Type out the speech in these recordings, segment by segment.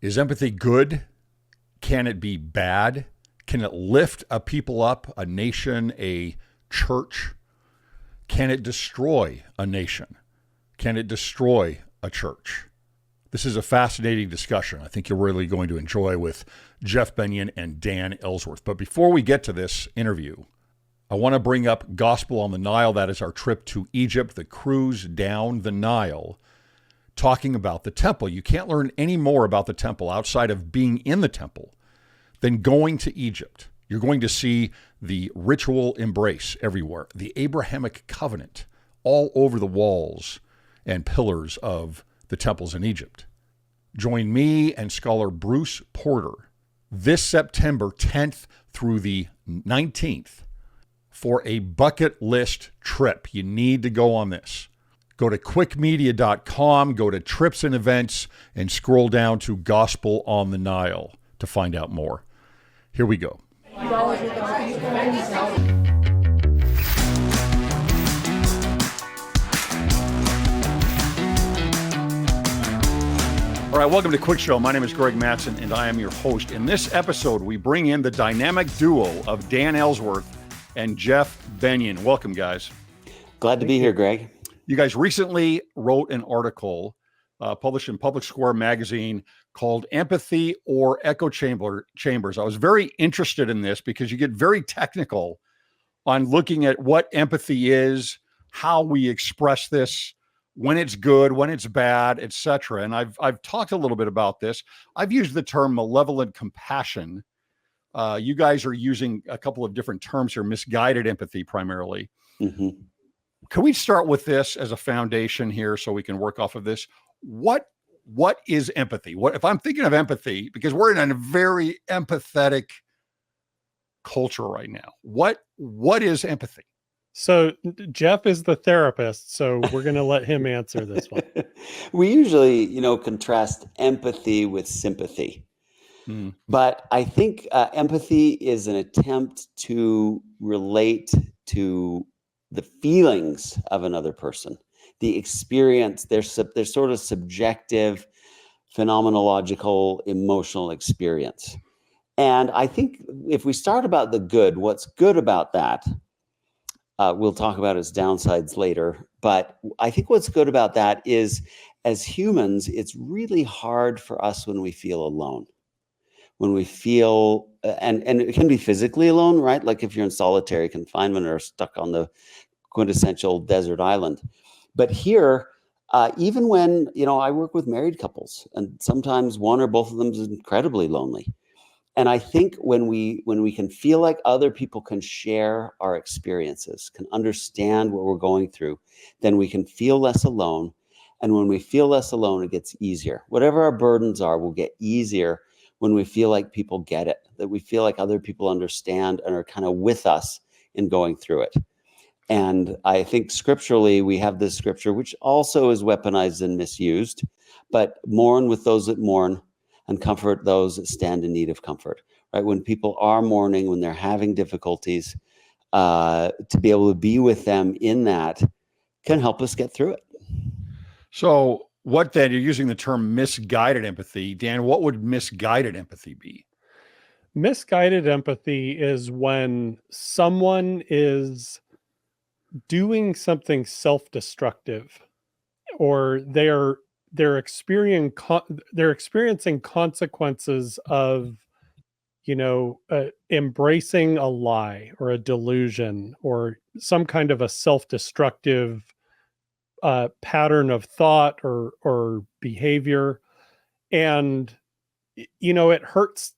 Is empathy good? Can it be bad? Can it lift a people up, a nation, a church? Can it destroy a nation? Can it destroy a church? This is a fascinating discussion I think you're really going to enjoy with Jeff Bennion and Dan Ellsworth. But before we get to this interview, I want to bring up Gospel on the Nile. That is our trip to Egypt, the cruise down the Nile, talking about the temple. You can't learn any more about the temple outside of being in the temple than going to Egypt. You're going to see the ritual embrace everywhere, the Abrahamic covenant all over the walls and pillars of the temples in Egypt. Join me and scholar Bruce Porter this September 10th through the 19th for a bucket list trip. You need to go on this. Go to quicmedia.com, go to trips and events, and scroll down to Gospel on the Nile to find out more. Here we go. All right, welcome to Cwic Show. My name is Greg Mattson, and I am your host. In this episode, we bring in the dynamic duo of Dan Ellsworth and Jeff Bennion. Welcome, guys. Glad to be here, Greg. You guys recently wrote an article published in Public Square magazine called Empathy or Echo Chambers. I was very interested in this because you get very technical on looking at what empathy is, how we express this, when it's good, when it's bad, etc. And I've talked a little bit about this. I've used the term malevolent compassion. You guys are using a couple of different terms here, misguided empathy primarily. Mm-hmm. Can we start with this as a foundation here so we can work off of this? What is empathy? What if I'm thinking of empathy, because we're in a very empathetic culture right now. What is empathy? So Jeff is the therapist, so we're going to let him answer this one. We usually, contrast empathy with sympathy. But I think empathy is an attempt to relate to the feelings of another person, the experience, their sort of subjective, phenomenological, emotional experience. And I think if we start about the good, what's good about that, we'll talk about its downsides later. But I think what's good about that is, as humans, it's really hard for us when we feel alone. When we feel, and it can be physically alone, right? Like if you're in solitary confinement or stuck on the quintessential desert island. But here, even when, I work with married couples, and sometimes one or both of them is incredibly lonely. And I think when we can feel like other people can share our experiences, can understand what we're going through, then we can feel less alone. And when we feel less alone, it gets easier. Whatever our burdens are will get easier when we feel like people get it, that we feel like other people understand and are kind of with us in going through it. And I think scripturally, we have this scripture, which also is weaponized and misused, but mourn with those that mourn and comfort those that stand in need of comfort, right? When people are mourning, when they're having difficulties, to be able to be with them in that can help us get through it. So what then, you're using the term misguided empathy. Dan, what would misguided empathy be? Misguided empathy is when someone is doing something self-destructive, or they're experiencing consequences of, embracing a lie or a delusion or some kind of a self-destructive pattern of thought or behavior. And, it hurts.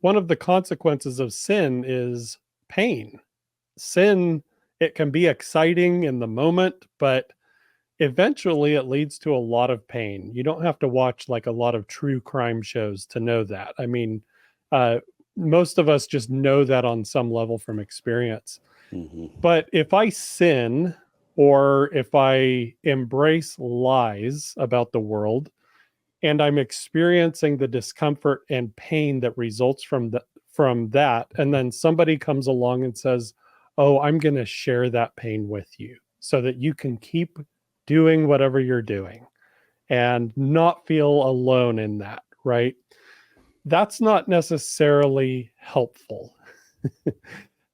One of the consequences of sin is pain. Sin, it can be exciting in the moment, but eventually it leads to a lot of pain. You don't have to watch like a lot of true crime shows to know that. I mean, most of us just know that on some level from experience. Mm-hmm. But if I sin, or if I embrace lies about the world, and I'm experiencing the discomfort and pain that results from that, and then somebody comes along and says, "Oh, I'm going to share that pain with you so that you can keep doing whatever you're doing and not feel alone in that," right? That's not necessarily helpful.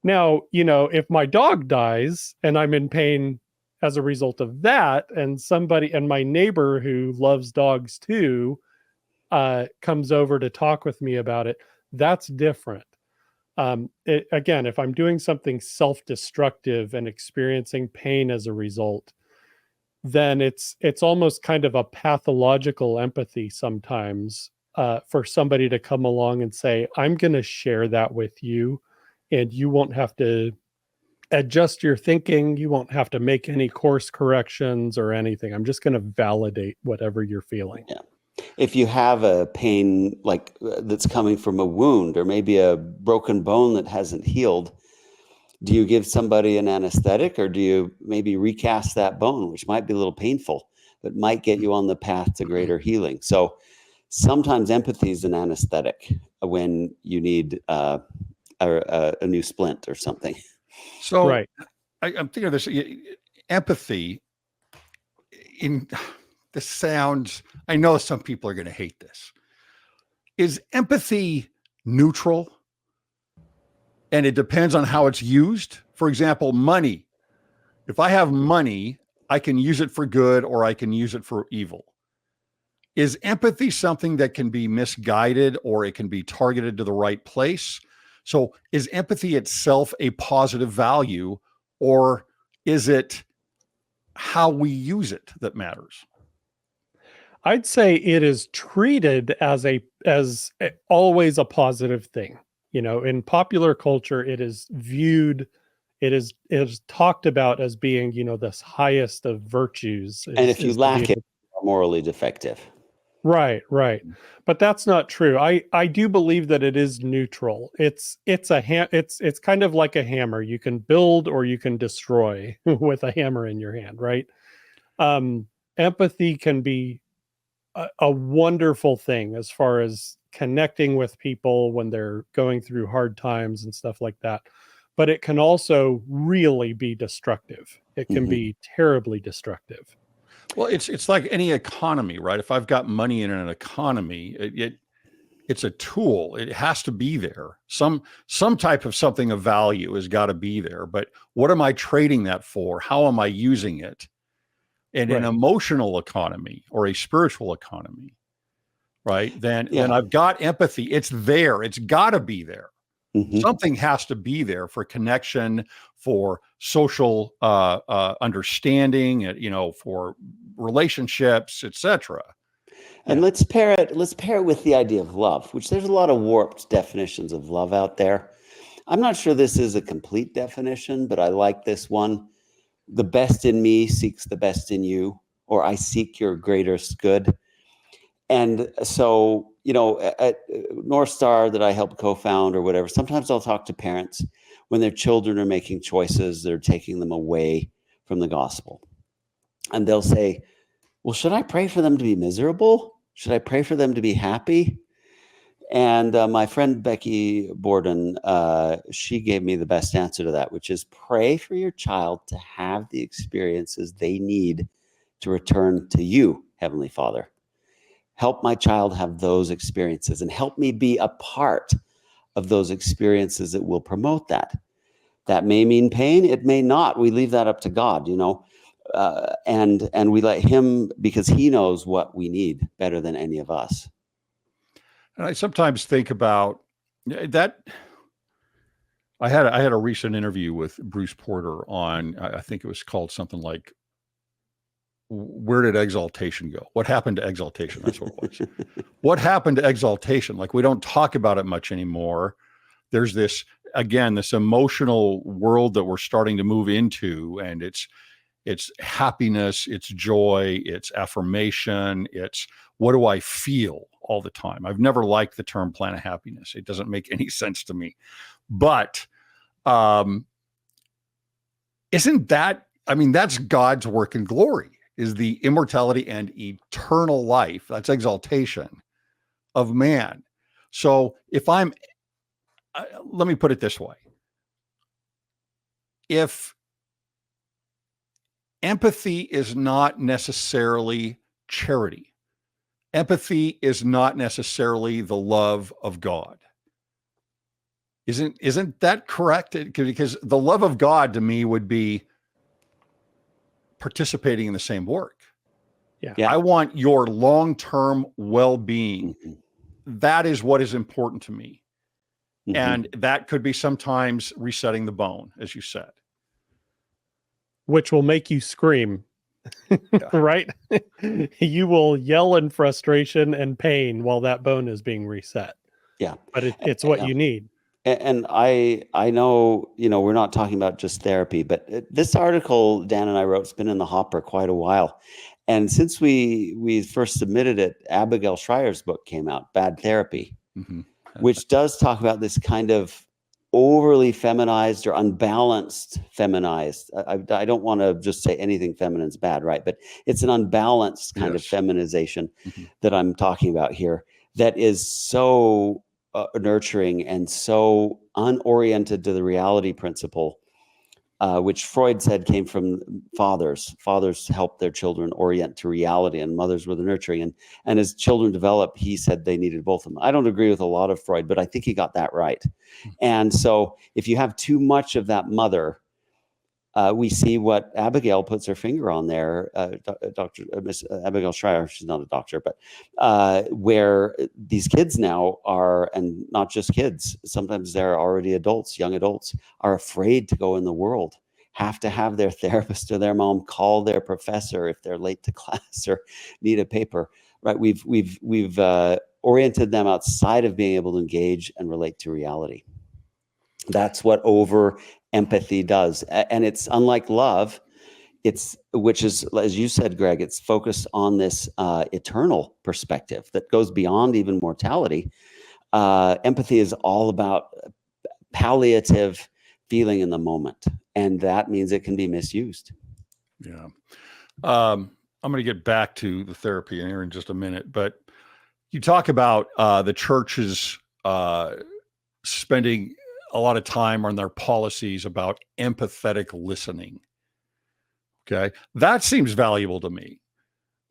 Now, if my dog dies and I'm in pain as a result of that, and my neighbor who loves dogs too, comes over to talk with me about it, that's different. Again, if I'm doing something self-destructive and experiencing pain as a result, then it's almost kind of a pathological empathy sometimes, for somebody to come along and say, I'm going to share that with you, and you won't have to adjust your thinking. You won't have to make any course corrections or anything. I'm just going to validate whatever you're feeling. Yeah. If you have a pain like that's coming from a wound or maybe a broken bone that hasn't healed, do you give somebody an anesthetic, or do you maybe recast that bone, which might be a little painful, but might get you on the path to greater healing? So sometimes empathy is an anesthetic when you need a new splint or something. So Right. I'm thinking of this empathy. This sounds, I know some people are going to hate this. Is empathy neutral? And it depends on how it's used. For example, money. If I have money, I can use it for good or I can use it for evil. Is empathy something that can be misguided, or it can be targeted to the right place? So is empathy itself a positive value, or is it how we use it that matters? I'd say it is treated as always a positive thing. In popular culture, it is viewed, it is talked about as being, this highest of virtues. And if you lack it, you're morally defective. Right. But that's not true. I do believe that it is neutral. It's kind of like a hammer. You can build or you can destroy with a hammer in your hand, right? Empathy can be a wonderful thing as far as connecting with people when they're going through hard times and stuff like that. But it can also really be destructive. It can be terribly destructive. Well, it's like any economy, right? If I've got money in an economy, it's a tool. It has to be there. Some type of something of value has got to be there. But what am I trading that for? How am I using it? And Right. an emotional economy or a spiritual economy, right? Then I've got empathy. It's there. It's got to be there. Something has to be there for connection, for social understanding, for relationships, etc. And let's pair it with the idea of love, which there's a lot of warped definitions of love out there. I'm not sure this is a complete definition, but I like this one. The best in me seeks the best in you, or I seek your greatest good. And so, at North Star that I help co-found or whatever, sometimes I'll talk to parents when their children are making choices that are taking them away from the gospel. And they'll say, well, should I pray for them to be miserable? Should I pray for them to be happy? And my friend Becky Borden, she gave me the best answer to that, which is pray for your child to have the experiences they need to return to you, Heavenly Father. Help my child have those experiences and help me be a part of those experiences that will promote that. That may mean pain. It may not. We leave that up to God, and we let him, because he knows what we need better than any of us. And I sometimes think about that. I had a recent interview with Bruce Porter on, I think it was called something like, where did exaltation go? What happened to exaltation? That's what it was. What happened to exaltation? Like, we don't talk about it much anymore. There's this emotional world that we're starting to move into, and it's happiness, it's joy, it's affirmation, it's what do I feel all the time. I've never liked the term plan of happiness. It doesn't make any sense to me. But isn't that, that's God's work in glory, is the immortality and eternal life. That's exaltation of man. So if let me put it this way. If empathy is not necessarily charity, empathy is not necessarily the love of God. Isn't that correct? Because the love of God to me would be participating in the same work. Yeah. I want your long-term well-being. Mm-hmm. That is what is important to me. Mm-hmm. And that could be sometimes resetting the bone, as you said. Which will make you scream, right? You will yell in frustration and pain while that bone is being reset. Yeah. But it's what you need. And I know, we're not talking about just therapy, but this article Dan and I wrote has been in the hopper quite a while. And since we first submitted it, Abigail Schreier's book came out, Bad Therapy, which does talk about this kind of overly feminized or unbalanced feminized. I don't want to just say anything feminine's bad, right? But it's an unbalanced kind of feminization that I'm talking about here that is so nurturing and so unoriented to the reality principle, which Freud said came from fathers. Fathers helped their children orient to reality, and mothers were the nurturing. And as children developed, he said they needed both of them. I don't agree with a lot of Freud, but I think he got that right. And so if you have too much of that mother, we see what Abigail puts her finger on there, Miss Abigail Schreier, she's not a doctor, but where these kids now are, and not just kids, sometimes they're already adults, young adults, are afraid to go in the world, have to have their therapist or their mom call their professor if they're late to class or need a paper, right? We've oriented them outside of being able to engage and relate to reality. That's what over empathy does. And it's unlike love, which is, as you said, Greg, it's focused on this eternal perspective that goes beyond even mortality. Empathy is all about palliative feeling in the moment. And that means it can be misused. Yeah. I'm going to get back to the therapy here in just a minute, but you talk about the churches spending a lot of time on their policies about empathetic listening. Okay. That seems valuable to me,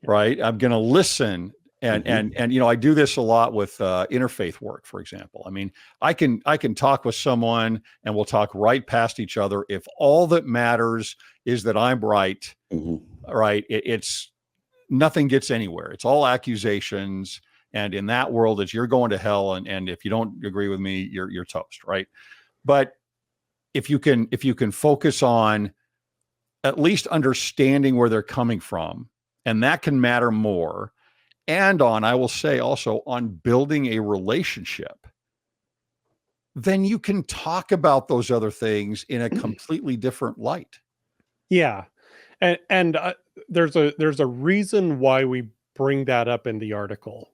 right? I'm going to listen and I do this a lot with interfaith work, for example. I mean, I can talk with someone and we'll talk right past each other. If all that matters is that I'm right, right. It's nothing gets anywhere. It's all accusations. And in that world, it's you're going to hell. And if you don't agree with me, you're toast. Right. But if you can focus on at least understanding where they're coming from, and that can matter more, and on, I will say also on building a relationship, then you can talk about those other things in a completely different light. Yeah. And there's a reason why we bring that up in the article.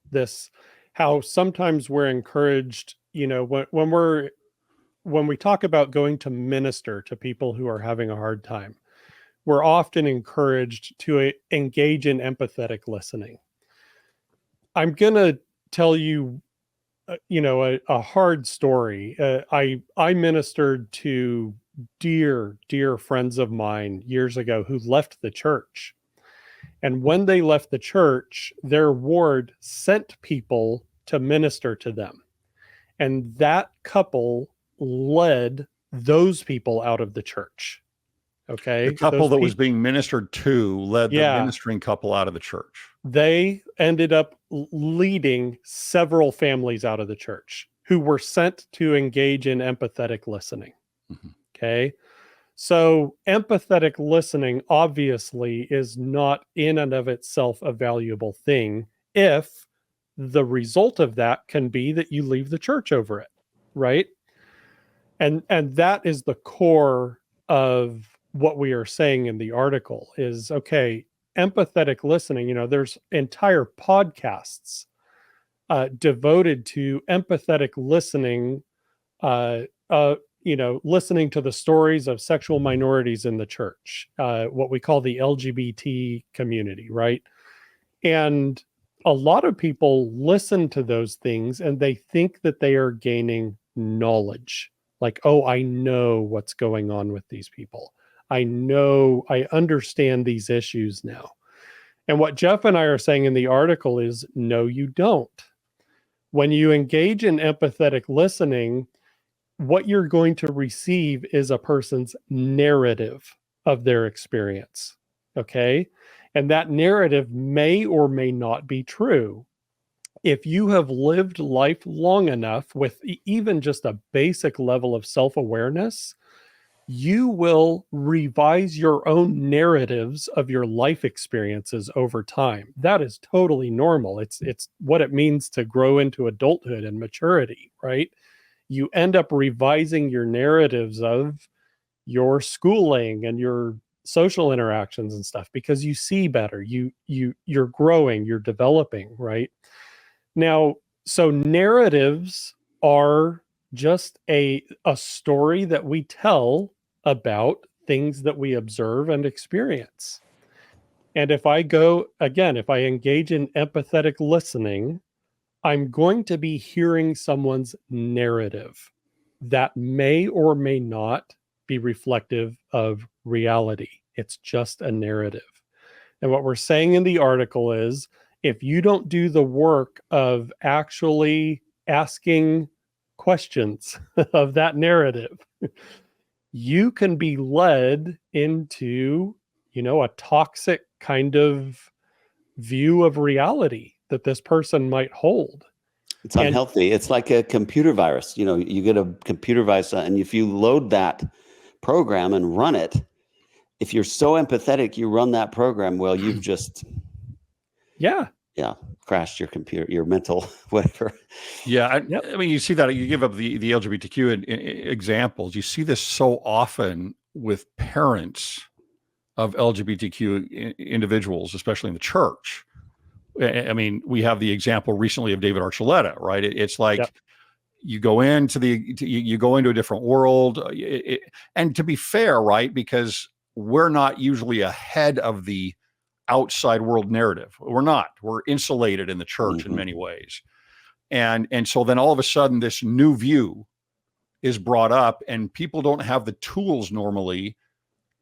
How sometimes we're encouraged, when we talk about going to minister to people who are having a hard time, we're often encouraged to engage in empathetic listening. I'm going to tell you, a hard story. I ministered to dear friends of mine years ago who left the church. And when they left the church, their ward sent people to minister to them. And that couple led those people out of the church. Okay. The couple that was being ministered to led the ministering couple out of the church. They ended up leading several families out of the church who were sent to engage in empathetic listening. Okay. So empathetic listening obviously is not in and of itself a valuable thing if the result of that can be that you leave the church over it, right? And that is the core of what we are saying in the article is, okay, empathetic listening, there's entire podcasts devoted to empathetic listening, listening to the stories of sexual minorities in the church, what we call the LGBT community, right? And a lot of people listen to those things and they think that they are gaining knowledge. Like, oh, I know what's going on with these people. I understand these issues now. And what Jeff and I are saying in the article is, no, you don't. When you engage in empathetic listening, what you're going to receive is a person's narrative of their experience. Okay. And that narrative may or may not be true. If you have lived life long enough with even just a basic level of self-awareness, you will revise your own narratives of your life experiences over time. That is totally normal. It's what it means to grow into adulthood and maturity, right? You end up revising your narratives of your schooling and your social interactions and stuff because you see better. You're growing, you're developing, right? Now, so narratives are just a story that we tell about things that we observe and experience. And if I engage in empathetic listening, I'm going to be hearing someone's narrative that may or may not be reflective of reality. It's just a narrative. And what we're saying in the article is, if you don't do the work of actually asking questions of that narrative, you can be led into, a toxic kind of view of reality that this person might hold. It's unhealthy. It's like a computer virus. You get a computer virus, and if you load that program and run it, if you're so empathetic, you run that program, well, you've just crashed your computer, your mental whatever. Yeah, I mean, you see that you give up the LGBTQ examples. You see this so often with parents of LGBTQ individuals, especially in the church. I mean, we have the example recently of David Archuleta, right? It's like you go into a different world, and to be fair, right? Because we're not usually ahead of the outside world narrative. We're not. We're insulated in the church in many ways, and so then all of a sudden this new view is brought up, and people don't have the tools normally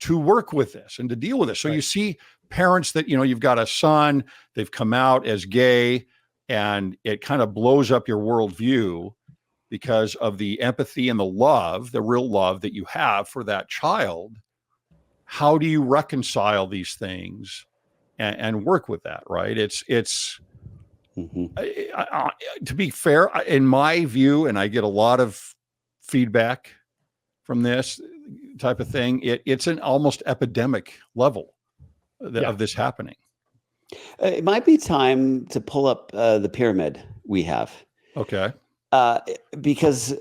to work with this and to deal with it. So you see parents that, you've got a son, they've come out as gay, and it kind of blows up your worldview because of the empathy and the love, the real love that you have for that child. How do you reconcile these things and work with that? Right. To be fair, in my view, and I get a lot of feedback from this type of thing, it's an almost epidemic level of this happening. It might be time to pull up the pyramid we have. Okay. Because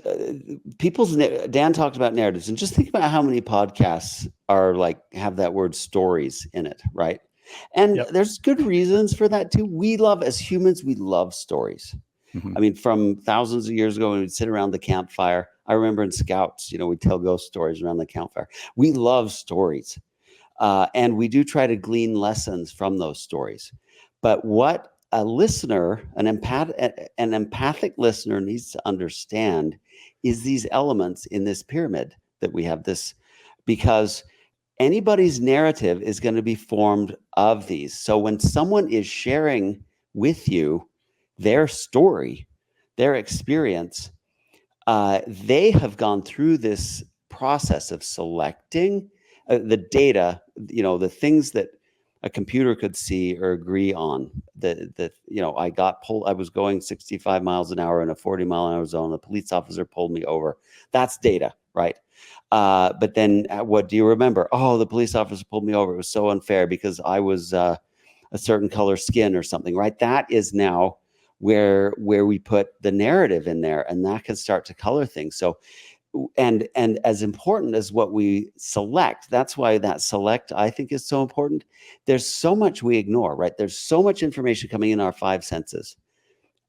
Dan talked about narratives, and just think about how many podcasts are have that word stories in it, right? And there's good reasons for that too. As humans, we love stories. I mean, from thousands of years ago when we'd sit around the campfire, I remember in Scouts, we'd tell ghost stories around the campfire. We love stories. And we do try to glean lessons from those stories. But what a listener, an empathic listener needs to understand is these elements in this pyramid that we have because anybody's narrative is going to be formed of these. So when someone is sharing with you their story, their experience, they have gone through this process of selecting the data, the things that a computer could see or agree on. I was going 65 miles an hour in a 40-mile-an-hour zone. A police officer pulled me over. That's data, right? But then what do you remember? Oh, the police officer pulled me over. It was so unfair because I was a certain color skin or something, right? That is now where we put the narrative in there, and that can start to color things. So, and as important as what we select, that's why that select, I think, is so important. There's so much we ignore, right? There's so much information coming in our five senses,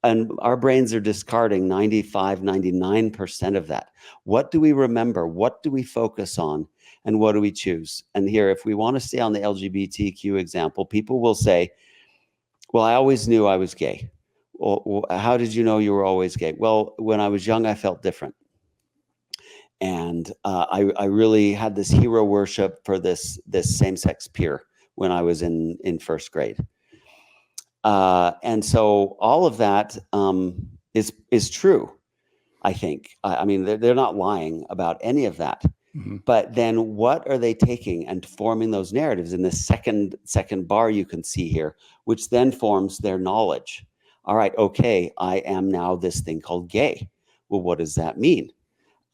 and our brains are discarding 95, 99% of that. What do we remember? What do we focus on? And what do we choose? And here, if we want to stay on the LGBTQ example, people will say, well, I always knew I was gay. Well, how did you know you were always gay? Well, when I was young, I felt different. And I really had this hero worship for this same-sex peer when I was in first grade. And so all of that is true, I think. I mean, they're not lying about any of that. Mm-hmm. But then what are they taking and forming those narratives in the second bar you can see here, which then forms their knowledge. All right, okay, I am now this thing called gay. Well, what does that mean?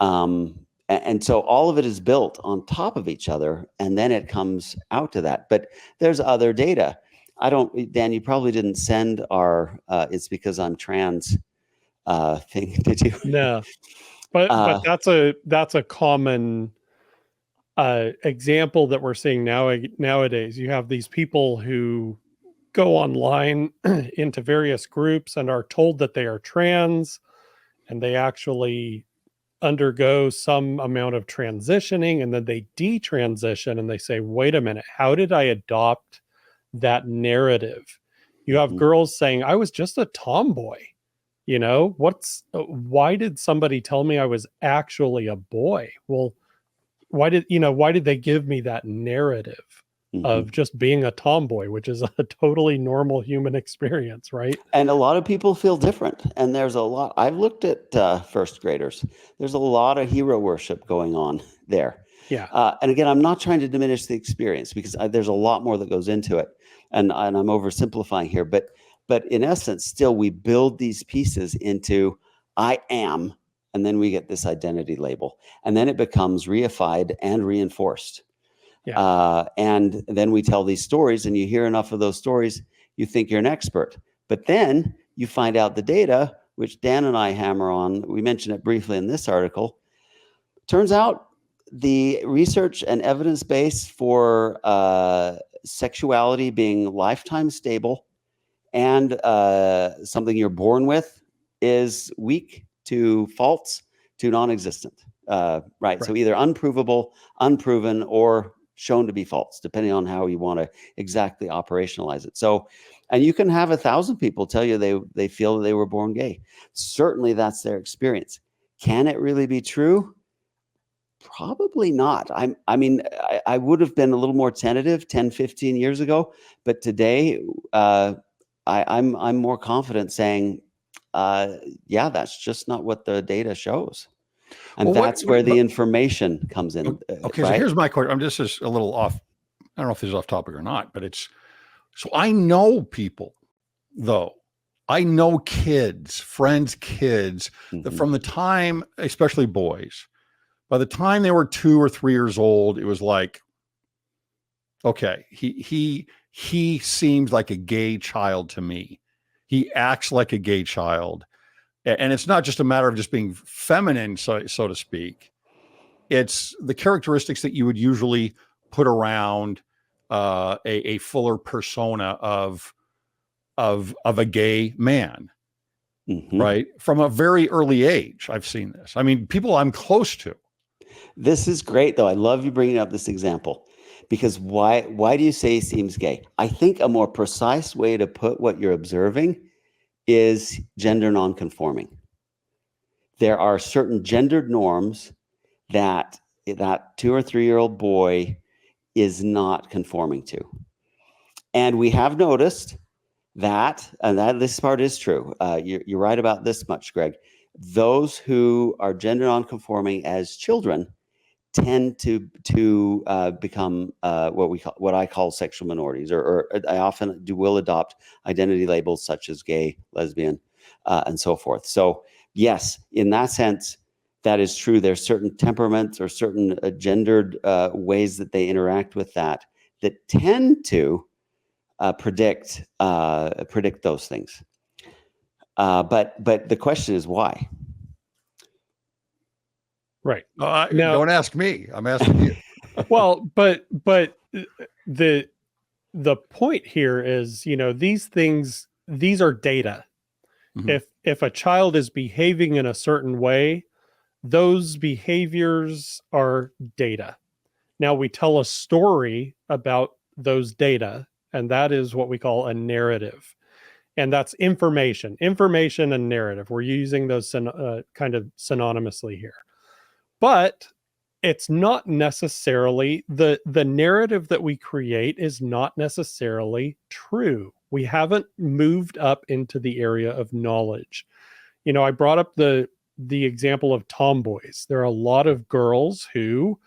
And so all of it is built on top of each other, and then it comes out to that. But there's other data. Dan, you probably didn't send our it's because I'm trans thing, did you? No, but that's a common example that we're seeing nowadays. You have these people who go online into various groups and are told that they are trans, and they actually undergo some amount of transitioning, and then they detransition and they say, wait a minute, how did I adopt that narrative? You have girls saying, I was just a tomboy. You know, why did somebody tell me I was actually a boy? Well, why did they give me that narrative of just being a tomboy, which is a totally normal human experience, right? And a lot of people feel different. And there's a lot, I've looked at first graders. There's a lot of hero worship going on there. Yeah. And again, I'm not trying to diminish the experience, because there's a lot more that goes into it. And I'm oversimplifying here, but in essence, still we build these pieces into I am, and then we get this identity label, and then it becomes reified and reinforced. Yeah. And then we tell these stories, and you hear enough of those stories, you think you're an expert. But then you find out the data, which Dan and I hammer on, we mentioned it briefly in this article. Turns out the research and evidence base for sexuality being lifetime stable and something you're born with is weak to false to non-existent. Right. So either unprovable, unproven, or shown to be false, depending on how you want to exactly operationalize it. So, and you can have 1,000 people tell you they feel that they were born gay. Certainly that's their experience. Can it really be true? Probably not. I mean, I would have been a little more tentative 10, 15 years ago, but today I'm more confident saying, yeah, that's just not what the data shows. And that's where the information comes in. Okay, right? So here's my question. I'm just a little off. I don't know if this is off topic or not, but so I know people, though. I know kids, friends' kids, that from the time, especially boys, by the time they were 2 or 3 years old, it was like, okay, he seems like a gay child to me. He acts like a gay child. And it's not just a matter of just being feminine, so to speak. It's the characteristics that you would usually put around a fuller persona of a gay man, right? From a very early age, I've seen this. I mean, people I'm close to. This is great, though. I love you bringing up this example, because why do you say he seems gay? I think a more precise way to put what you're observing is gender nonconforming. There are certain gendered norms that 2 or 3 year old boy is not conforming to. And we have noticed that this part is true. You're right about this much, Greg. Those who are gender nonconforming as children tend to become what I call sexual minorities, or I often will adopt identity labels such as gay, lesbian, and so forth. So yes, in that sense, that is true. There's certain temperaments or certain gendered ways that they interact with that tend to predict those things. But the question is why? Right. Now, don't ask me. I'm asking you. Well, but the point here is, these things, these are data. If a child is behaving in a certain way, those behaviors are data. Now we tell a story about those data, and that is what we call a narrative. And that's information and narrative. We're using those kind of synonymously here. But it's not necessarily the narrative that we create is not necessarily true. We haven't moved up into the area of knowledge. I brought up the example of tomboys. There are a lot of girls who,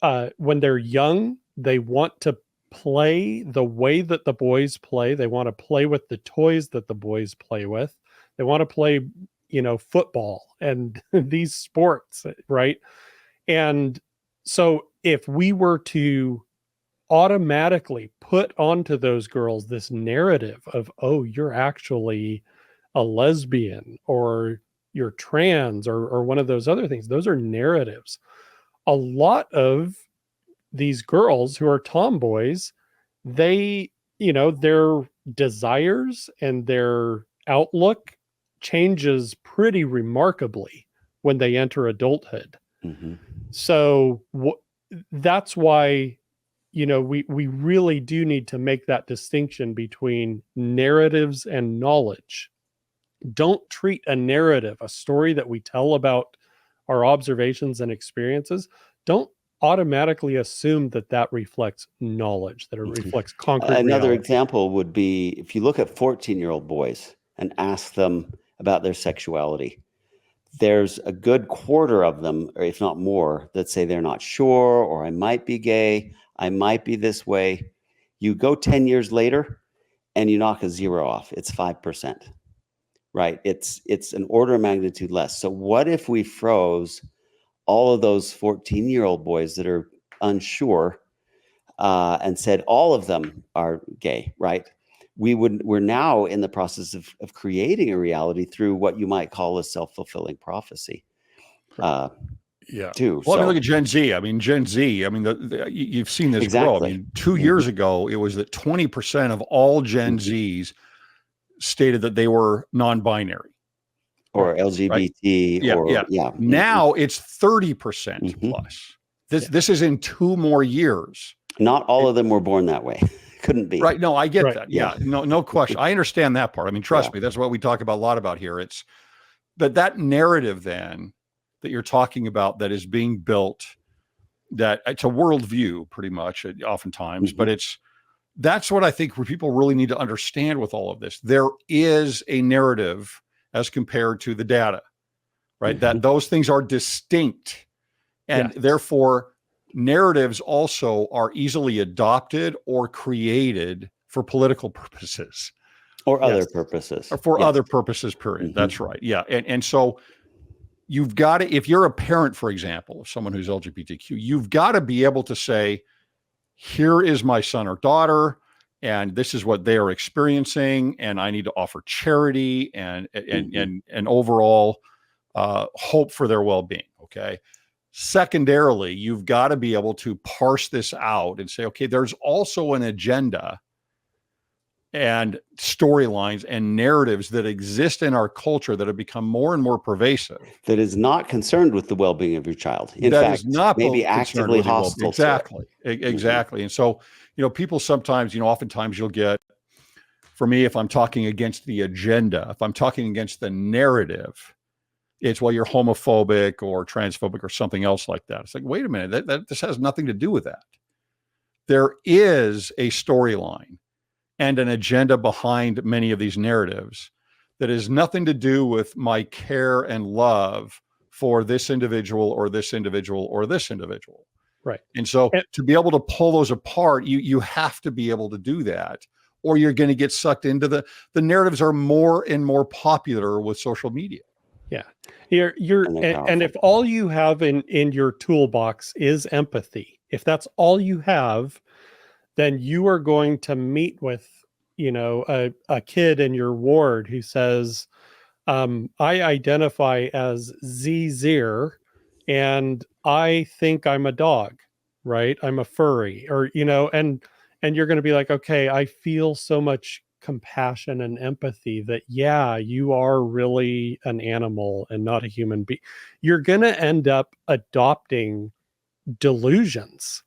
when they're young, they want to play the way that the boys play. They want to play with the toys that the boys play with. They want to play, football and these sports, right? And so if we were to automatically put onto those girls this narrative of, oh, you're actually a lesbian or you're trans or one of those other things, those are narratives. A lot of these girls who are tomboys, they, their desires and their outlook changes pretty remarkably when they enter adulthood. Mm-hmm. So that's why, we really do need to make that distinction between narratives and knowledge. Don't treat a narrative, a story that we tell about our observations and experiences, don't automatically assume that reflects knowledge, that it reflects concrete Another reality. example would be if you look at 14-year-old boys and ask them about their sexuality, there's a good quarter of them, or if not more, that say they're not sure, or I might be gay, I might be this way. You go 10 years later and you knock a zero off. It's 5%, right? It's an order of magnitude less. So what if we froze all of those 14-year-old boys that are unsure and said all of them are gay, right? We're now in the process of creating a reality through what you might call a self-fulfilling prophecy. Too. Well, I mean, look at Gen Z. I mean, you've seen this grow. I mean, 2 years ago, it was that 20% of all Gen Zs stated that they were non-binary. Or LGBT. Right? Now it's 30% plus. This is in 2 more years. Not all of them were born that way. Couldn't be. Right. No, I get that. Yeah. No question. I understand that part. I mean, trust me, that's what we talk about a lot about here. It's that narrative then that you're talking about that is being built, that it's a worldview pretty much oftentimes, but that's what I think people really need to understand with all of this. There is a narrative as compared to the data, right? That those things are distinct, and therefore narratives also are easily adopted or created for political purposes. Or other purposes. Or for other purposes, period. That's right. Yeah. And so you've got to, if you're a parent, for example, of someone who's LGBTQ, you've got to be able to say, here is my son or daughter, and this is what they are experiencing, and I need to offer charity and overall hope for their well-being. Okay. Secondarily, you've got to be able to parse this out and say, okay, there's also an agenda and storylines and narratives that exist in our culture that have become more and more pervasive. That is not concerned with the well-being of your child. In fact, is not maybe actively hostile. Exactly. And so, people sometimes, oftentimes you'll get, for me, if I'm talking against the agenda, if I'm talking against the narrative, it's, well, you're homophobic or transphobic or something else like that. It's like, wait a minute, this has nothing to do with that. There is a storyline and an agenda behind many of these narratives that has nothing to do with my care and love for this individual or this individual or this individual. Right. And so to be able to pull those apart, you have to be able to do that, or you're going to get sucked into the narratives are more and more popular with social media. Yeah. And if all you have in your toolbox is empathy, if that's all you have, then you are going to meet with, a kid in your ward who says, I identify as ZZer and I think I'm a dog, right? I'm a furry, or, and you're going to be like, okay, I feel so much compassion and empathy that, you are really an animal and not a human being. You're going to end up adopting delusions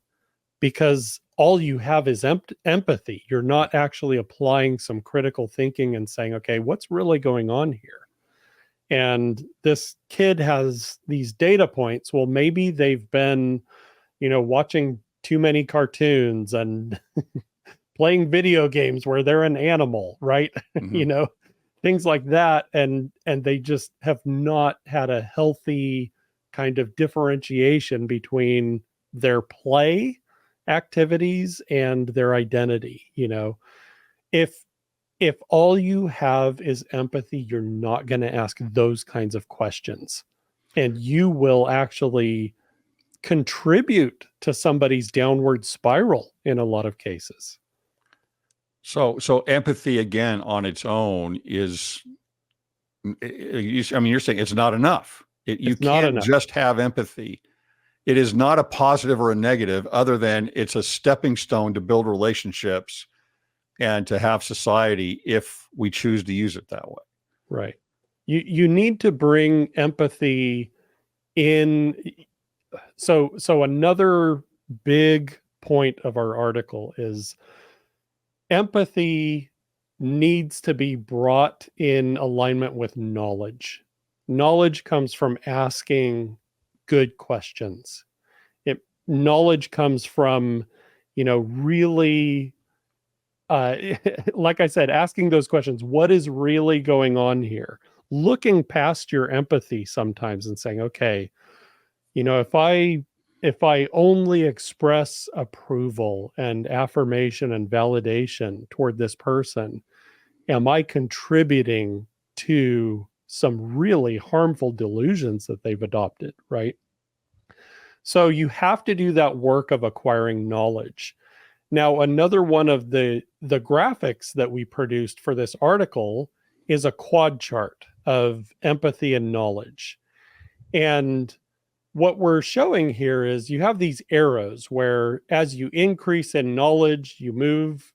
because all you have is empathy. You're not actually applying some critical thinking and saying, okay, what's really going on here? And this kid has these data points. Well, maybe they've been, watching too many cartoons and playing video games where they're an animal, right? Mm-hmm. Things like that. And they just have not had a healthy kind of differentiation between their play activities and their identity. If all you have is empathy, you're not going to ask those kinds of questions, and you will actually contribute to somebody's downward spiral in a lot of cases. So empathy again on its own is, you're saying it's not enough. You can't just have empathy. It is not a positive or a negative, other than it's a stepping stone to build relationships and to have society if we choose to use it that way. Right. You need to bring empathy in. So another big point of our article is empathy needs to be brought in alignment with knowledge. Knowledge comes from asking good questions. Knowledge comes from, really, like I said, asking those questions. What is really going on here? Looking past your empathy sometimes and saying, okay, if I only express approval and affirmation and validation toward this person, am I contributing to some really harmful delusions that they've adopted, right? So you have to do that work of acquiring knowledge. Now, another one of the graphics that we produced for this article is a quad chart of empathy and knowledge. And what we're showing here is you have these arrows where as you increase in knowledge, you move,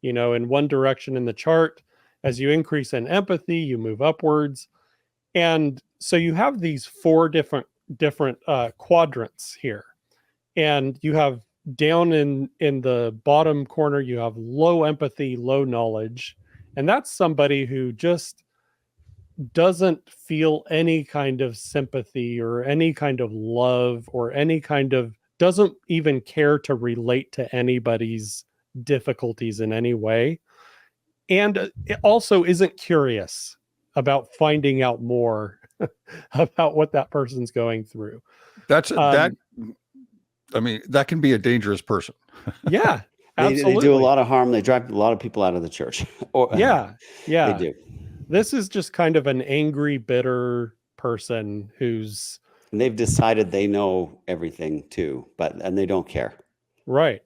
in one direction in the chart. As you increase in empathy, you move upwards. And so you have these four different quadrants here. And you have down in the bottom corner, you have low empathy, low knowledge. And that's somebody who just doesn't feel any kind of sympathy or any kind of love or doesn't even care to relate to anybody's difficulties in any way. And it also isn't curious about finding out more about what that person's going through. That can be a dangerous person. Yeah, absolutely. They do a lot of harm. They drive a lot of people out of the church. Yeah. They do. This is just kind of an angry, bitter person and they've decided they know everything too, and they don't care. Right.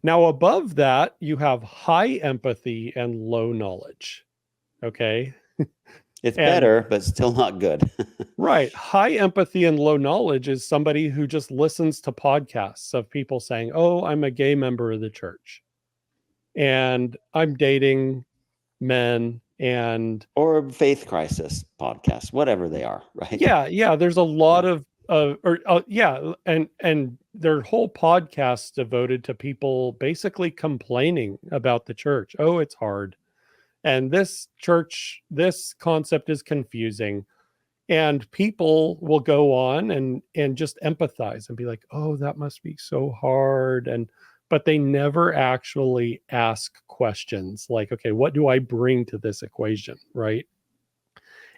Now, above that, you have high empathy and low knowledge. Okay. It's better, but still not good. Right. High empathy and low knowledge is somebody who just listens to podcasts of people saying, oh, I'm a gay member of the church and I'm dating men or faith crisis podcasts, whatever they are, right? Yeah. There's a lot of and their whole podcast devoted to people basically complaining about the church. Oh, it's hard. And this concept is confusing. And people will go on and just empathize and be like, oh, that must be so hard. But they never actually ask questions like, okay, what do I bring to this equation, right?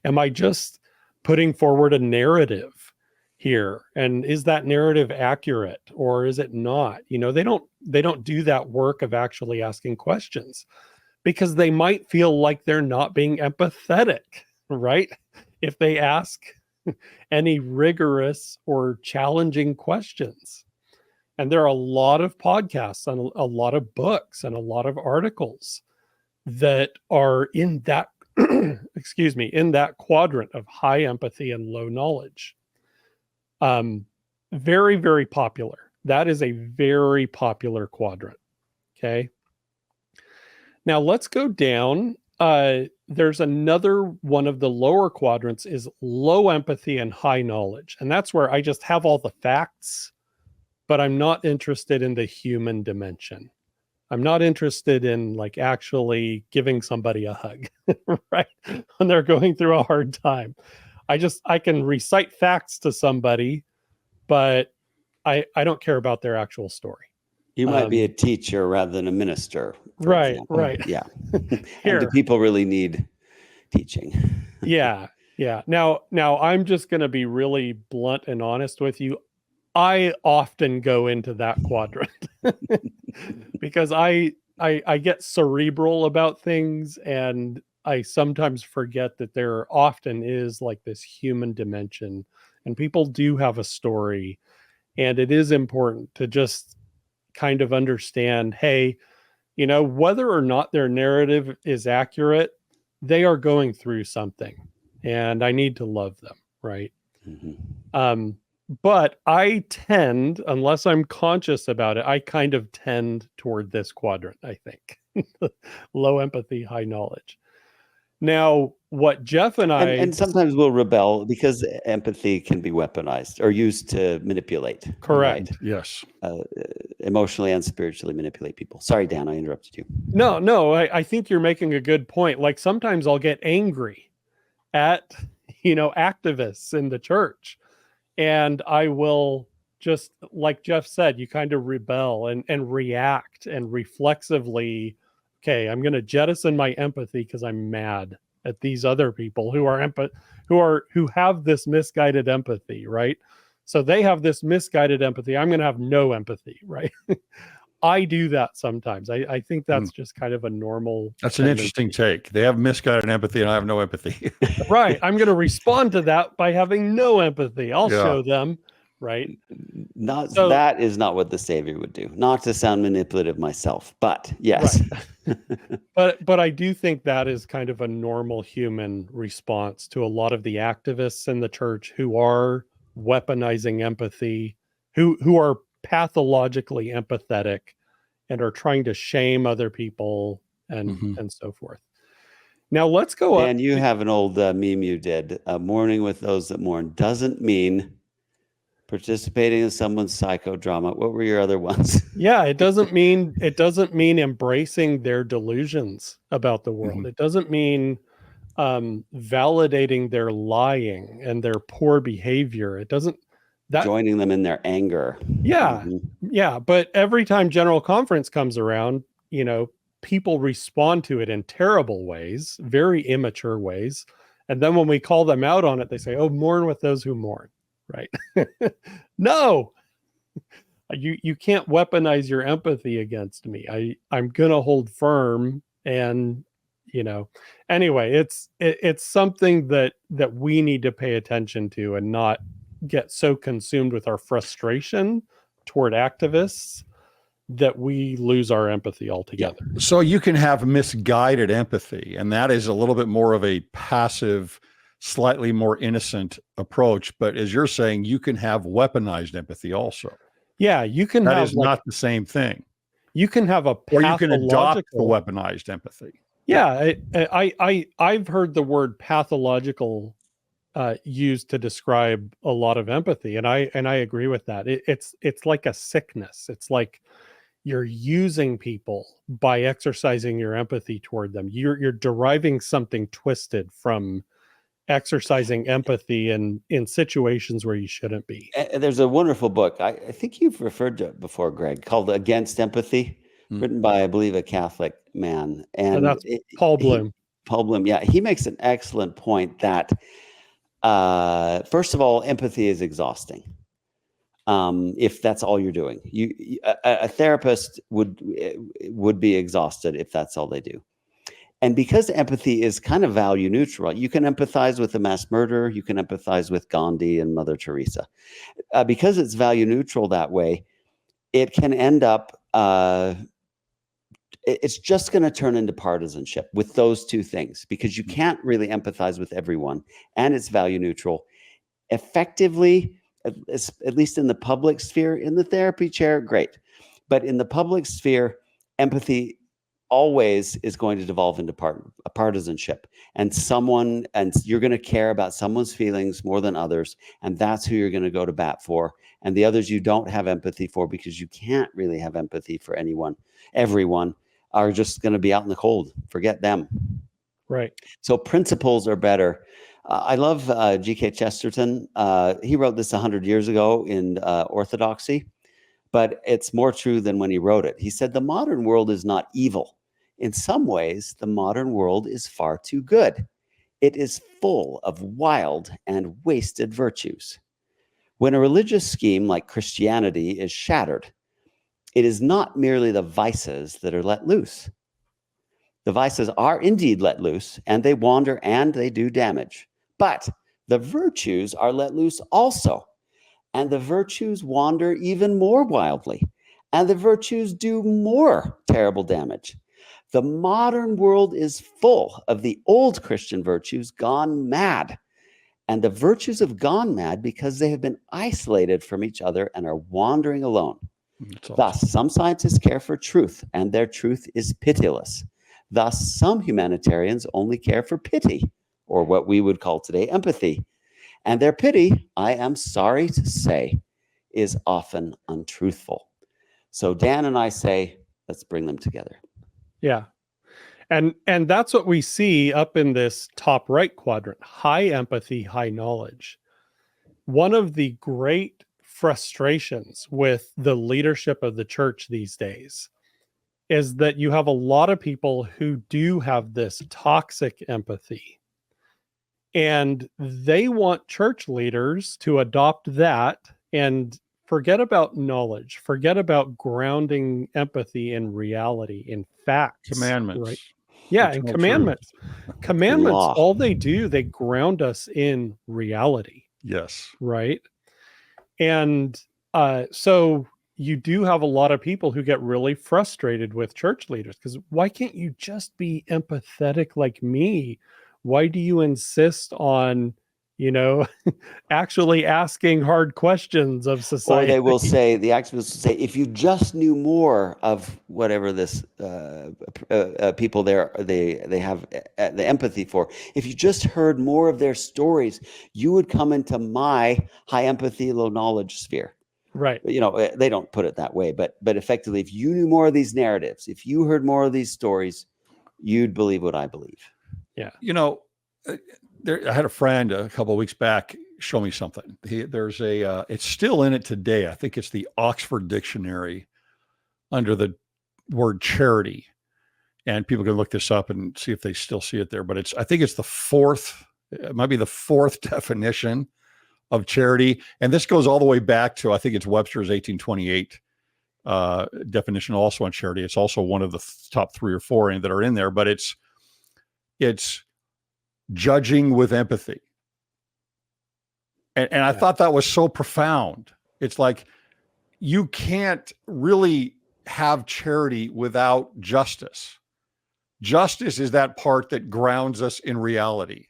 Am I just putting forward a narrative here? And is that narrative accurate or is it not? They don't do that work of actually asking questions because they might feel like they're not being empathetic, right? If they ask any rigorous or challenging questions. And there are a lot of podcasts and a lot of books and a lot of articles that are in that, in that quadrant of high empathy and low knowledge. Very, very popular. That is a very popular quadrant. Okay. Now let's go down. There's another one of the lower quadrants is low empathy and high knowledge. And that's where I just have all the facts, but I'm not interested in the human dimension. I'm not interested in like actually giving somebody a hug, right? When they're going through a hard time. I can recite facts to somebody, but I don't care about their actual story. You might be a teacher rather than a minister. Right, example. right. Yeah. Here. And do people really need teaching? Yeah. Now I'm just going to be really blunt and honest with you. I often go into that quadrant because I get cerebral about things, and I sometimes forget that there often is like this human dimension, and people do have a story, and it is important to just kind of understand, hey, whether or not their narrative is accurate, they are going through something, and I need to love them, right? Mm-hmm. But I tend, unless I'm conscious about it, I kind of tend toward this quadrant, I think. Low empathy, high knowledge. Now, what Jeff and I... And sometimes we'll rebel because empathy can be weaponized or used to manipulate. Correct. Right? Yes. Emotionally and spiritually manipulate people. Sorry, Dan, I interrupted you. No, I think you're making a good point. Like sometimes I'll get angry at, activists in the church. And I will just, like Jeff said, you kind of rebel and react and reflexively, okay, I'm going to jettison my empathy because I'm mad at these other people who have this misguided empathy, right? So they have this misguided empathy. I'm going to have no empathy, right? I do that sometimes. I think that's just kind of a normal. That's an interesting take. They have misguided empathy and I have no empathy. Right. I'm going to respond to that by having no empathy. I'll show them, right? That is not what the Savior would do. Not to sound manipulative myself, but yes. Right. but I do think that is kind of a normal human response to a lot of the activists in the church who are weaponizing empathy, who are pathologically empathetic and are trying to shame other people and so forth. Now let's go up. And you have an old meme you did. Mourning with those that mourn doesn't mean participating in someone's psychodrama. What were your other ones? Yeah, it doesn't mean embracing their delusions about the world. It doesn't mean validating their lying and their poor behavior. It doesn't joining them in their anger. Yeah. Yeah. But every time General Conference comes around, people respond to it in terrible ways, very immature ways. And then when we call them out on it, they say, oh, mourn with those who mourn. Right. No, you can't weaponize your empathy against me. I'm going to hold firm. And, anyway, it's something that we need to pay attention to and not get so consumed with our frustration toward activists that we lose our empathy altogether. Yeah. So you can have misguided empathy, and that is a little bit more of a passive, slightly more innocent approach. But as you're saying, you can have weaponized empathy also. Yeah, you can that have is not the same thing. You can have a or you can adopt the weaponized empathy. Yeah, I've heard the word pathological used to describe a lot of empathy, and I agree with that. It's like a sickness. It's like you're using people by exercising your empathy toward them. You're deriving something twisted from exercising empathy in situations where you shouldn't be. There's a wonderful book, I think you've referred to it before, Greg, called Against Empathy, written by, I believe, a Catholic man. And that's Paul Bloom. Paul Bloom, yeah. He makes an excellent point that, first of all, empathy is exhausting. If that's all you're doing, a therapist would be exhausted if that's all they do. And because empathy is kind of value neutral, you can empathize with a mass murderer, you can empathize with Gandhi and Mother Teresa. Because it's value neutral that way, it can end up, it's just going to turn into partisanship with those two things, because you can't really empathize with everyone, and it's value neutral. Effectively, at least in the public sphere, in the therapy chair, great. But in the public sphere, empathy always is going to devolve into partisanship, and you're going to care about someone's feelings more than others, and that's who you're going to go to bat for. And the others you don't have empathy for, because you can't really have empathy for everyone, are just going to be out in the cold. Forget them. Right. So principles are better. I love G.K. Chesterton. He wrote this 100 years ago in Orthodoxy. but it's more true than when he wrote it. He said, the modern world is not evil. In some ways, the modern world is far too good. It is full of wild and wasted virtues. When a religious scheme like Christianity is shattered, it is not merely the vices that are let loose. The vices are indeed let loose, and they wander and they do damage. But the virtues are let loose also, and the virtues wander even more wildly, and the virtues do more terrible damage. The modern world is full of the old Christian virtues gone mad, and the virtues have gone mad because they have been isolated from each other and are wandering alone. Thus, some scientists care for truth, and their truth is pitiless. Thus, some humanitarians only care for pity, or what we would call today empathy. And their pity, I am sorry to say, is often untruthful. So Dan and I say, let's bring them together. Yeah. And that's what we see up in this top right quadrant: high empathy, high knowledge. One of the great frustrations with the leadership of the church these days is that you have a lot of people who do have this toxic empathy, and they want church leaders to adopt that and forget about knowledge, forget about grounding empathy in reality, in facts. Commandments. Right? Yeah, and commandments. Commandments, Law. all they do, they ground us in reality. Yes. Right. And so you do have a lot of people who get really frustrated with church leaders because why can't you just be empathetic like me? Why do you insist on, actually asking hard questions of society? Or they will say, the activists will say, if you just knew more of whatever this people they have the empathy for, if you just heard more of their stories, you would come into my high empathy, low knowledge sphere. Right. They don't put it that way, but effectively, if you knew more of these narratives, if you heard more of these stories, you'd believe what I believe. Yeah. I had a friend a couple of weeks back show me something. There's it's still in it today. I think it's the Oxford Dictionary under the word charity. And people can look this up and see if they still see it there. But I think it's it might be the fourth definition of charity. And this goes all the way back to, I think it's Webster's 1828 definition also on charity. It's also one of the top 3 or 4 that are in there, but it's judging with empathy. And I thought that was so profound. It's like, you can't really have charity without justice. Justice is that part that grounds us in reality.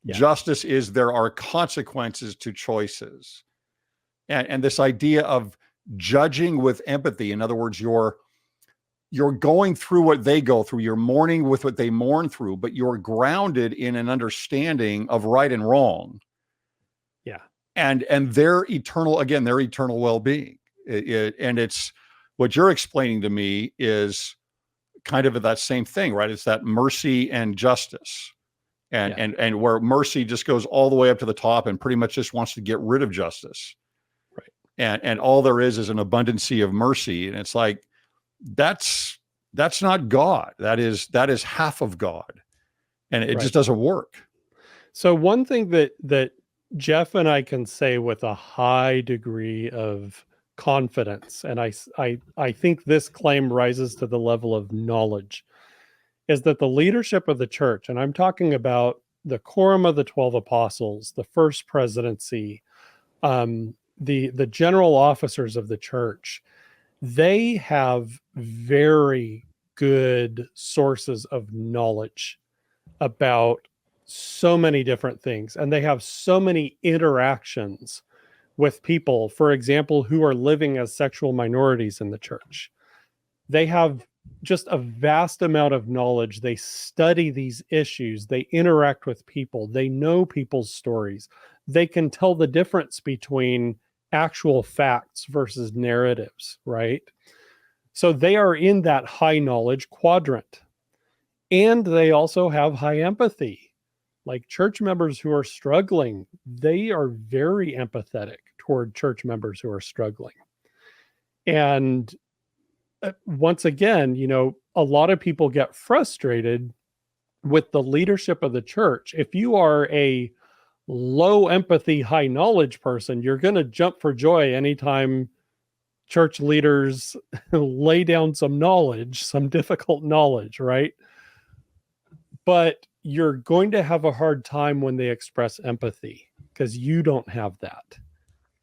Yeah. Justice is there are consequences to choices. And this idea of judging with empathy, in other words, you're going through what they go through, you're mourning with what they mourn through, but you're grounded in an understanding of right and wrong. Yeah. And their eternal well-being. And it's what you're explaining to me is kind of that same thing, right? It's that mercy and justice. And where mercy just goes all the way up to the top and pretty much just wants to get rid of justice. Right. And all there is an abundancy of mercy. And it's like, that's not God. That is half of God. And it just doesn't work. So one thing that Jeff and I can say with a high degree of confidence, and I think this claim rises to the level of knowledge, is that the leadership of the church, and I'm talking about the quorum of the 12 apostles, the first presidency, the general officers of the church, they have very good sources of knowledge about so many different things. And they have so many interactions with people, for example, who are living as sexual minorities in the church. They have just a vast amount of knowledge. They study these issues. They interact with people. They know people's stories. They can tell the difference between actual facts versus narratives, right? So they are in that high knowledge quadrant. And they also have high empathy. Like church members who are struggling, they are very empathetic toward church members who are struggling. And once again, a lot of people get frustrated with the leadership of the church. If you are a low empathy, high knowledge person, you're going to jump for joy anytime church leaders lay down some knowledge, some difficult knowledge, right? But you're going to have a hard time when they express empathy because you don't have that.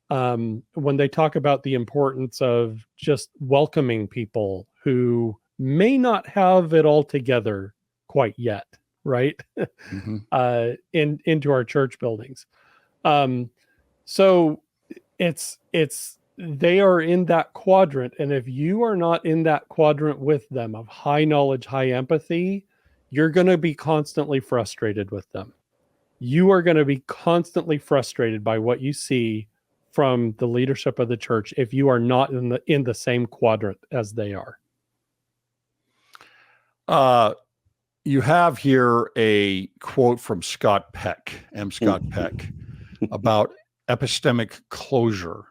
When they talk about the importance of just welcoming people who may not have it all together quite yet, right? Into our church buildings. So they are in that quadrant. And if you are not in that quadrant with them of high knowledge, high empathy, you're going to be constantly frustrated with them. You are going to be constantly frustrated by what you see from the leadership of the church if you are not in the same quadrant as they are. You have here a quote from Scott Peck, Scott Peck, about epistemic closure.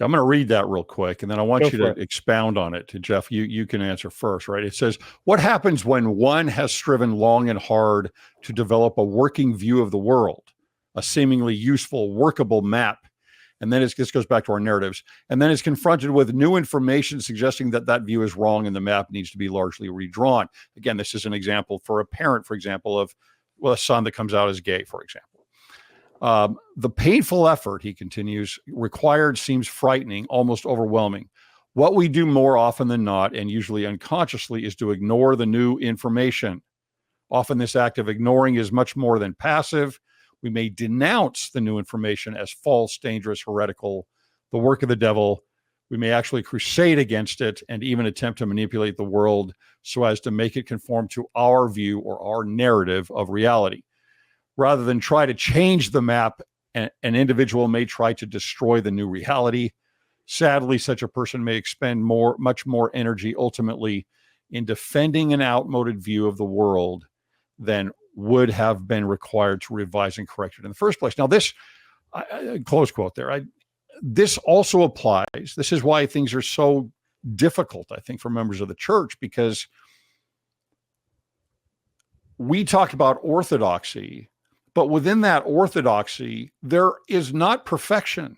I'm going to read that real quick, and then I want you to expound on it. Jeff, you can answer first, right? It says, what happens when one has striven long and hard to develop a working view of the world, a seemingly useful, workable map, and then this goes back to our narratives, and then is confronted with new information suggesting that that view is wrong and the map needs to be largely redrawn? Again, this is an example for a parent, for example, of a son that comes out as gay, for example. The painful effort, he continues, required seems frightening, almost overwhelming. What we do more often than not, and usually unconsciously, is to ignore the new information. Often this act of ignoring is much more than passive. We may denounce the new information as false, dangerous, heretical, the work of the devil. We may actually crusade against it and even attempt to manipulate the world so as to make it conform to our view or our narrative of reality. Rather than try to change the map, an individual may try to destroy the new reality. Sadly, such a person may expend much more energy ultimately in defending an outmoded view of the world than would have been required to revise and correct it in the first place. Now, this, close quote there, this also applies. This is why things are so difficult, I think, for members of the church, because we talk about orthodoxy, but within that orthodoxy, there is not perfection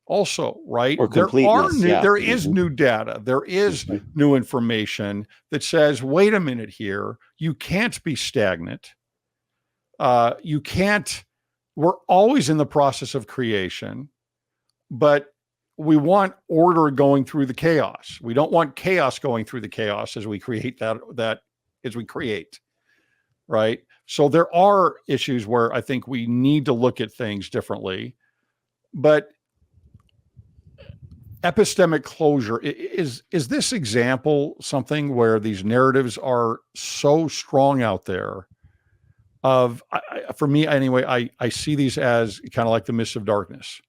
also, right? Or completeness. There is new data. There is new information that says, wait a minute here, you can't be stagnant. We're always in the process of creation, but we want order going through the chaos. We don't want chaos going through the chaos as we create as we create, right? So there are issues where I think we need to look at things differently, but epistemic closure, is this example something where these narratives are so strong out there of, for me anyway, I see these as kind of like the mists of darkness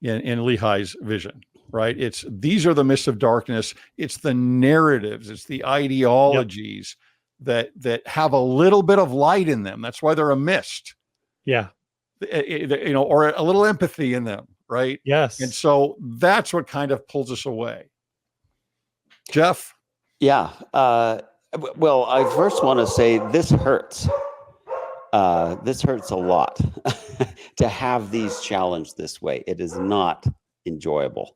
in Lehi's vision, right? These are the mists of darkness. It's the narratives, it's the ideologies that have a little bit of light in them. That's why they're a mist. Yeah. Or a little empathy in them, right? Yes. And so that's what kind of pulls us away. Jeff? Yeah. Well, I first want to say this hurts. This hurts a lot to have these challenged this way. It is not enjoyable.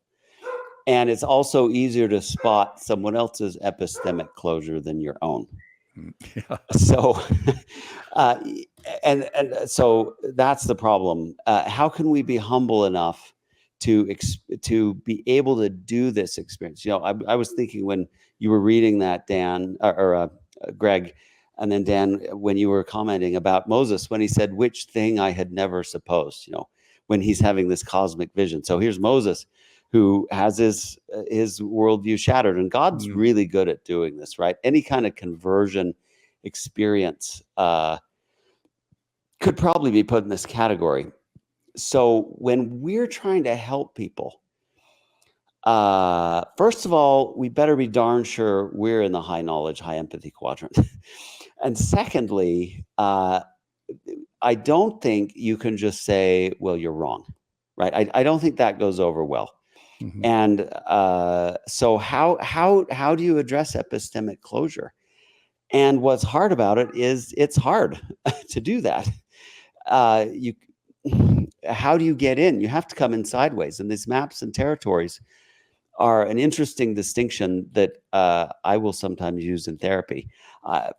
And it's also easier to spot someone else's epistemic closure than your own. Yeah. So, and so that's the problem. How can we be humble enough to be able to do this experience? I was thinking when you were reading that, Dan, or Greg, and then Dan, when you were commenting about Moses, when he said, which thing I had never supposed, when he's having this cosmic vision. So here's Moses, who has his worldview shattered. And God's really good at doing this, right? Any kind of conversion experience could probably be put in this category. So when we're trying to help people, first of all, we better be darn sure we're in the high knowledge, high empathy quadrant. And secondly, I don't think you can just say, well, you're wrong, right? I don't think that goes over well. Mhm. And so how do you address epistemic closure? And what's hard about it is it's hard to do that. How do you get in? You have to come in sideways. And these maps and territories are an interesting distinction that I will sometimes use in therapy.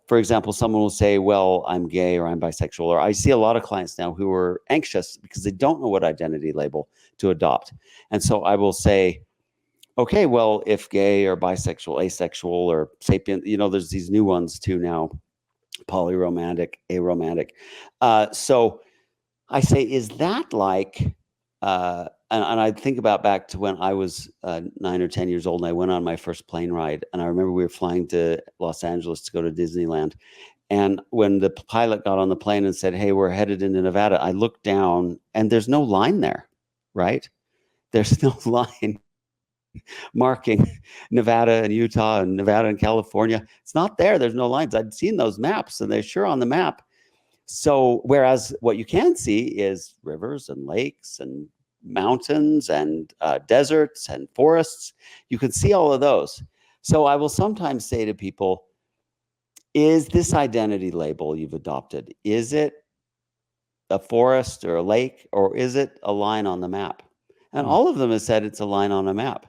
For example, someone will say, well, I'm gay or I'm bisexual, or I see a lot of clients now who are anxious because they don't know what identity label to adopt. And so I will say, okay, well, if gay or bisexual, asexual, or sapient, there's these new ones too now, polyromantic, aromantic. So I say, is that like, and I think about back to when I was 9 or 10 years old and I went on my first plane ride. And I remember we were flying to Los Angeles to go to Disneyland. And when the pilot got on the plane and said, hey, we're headed into Nevada, I looked down and there's no line there, right? There's no line marking Nevada and Utah and Nevada and California. It's not there. There's no lines. I'd seen those maps and they're sure on the map. So whereas what you can see is rivers and lakes and mountains and deserts and forests, you can see all of those. So I will sometimes say to people, is this identity label you've adopted, is it a forest or a lake, or is it a line on the map? And all of them have said it's a line on a map.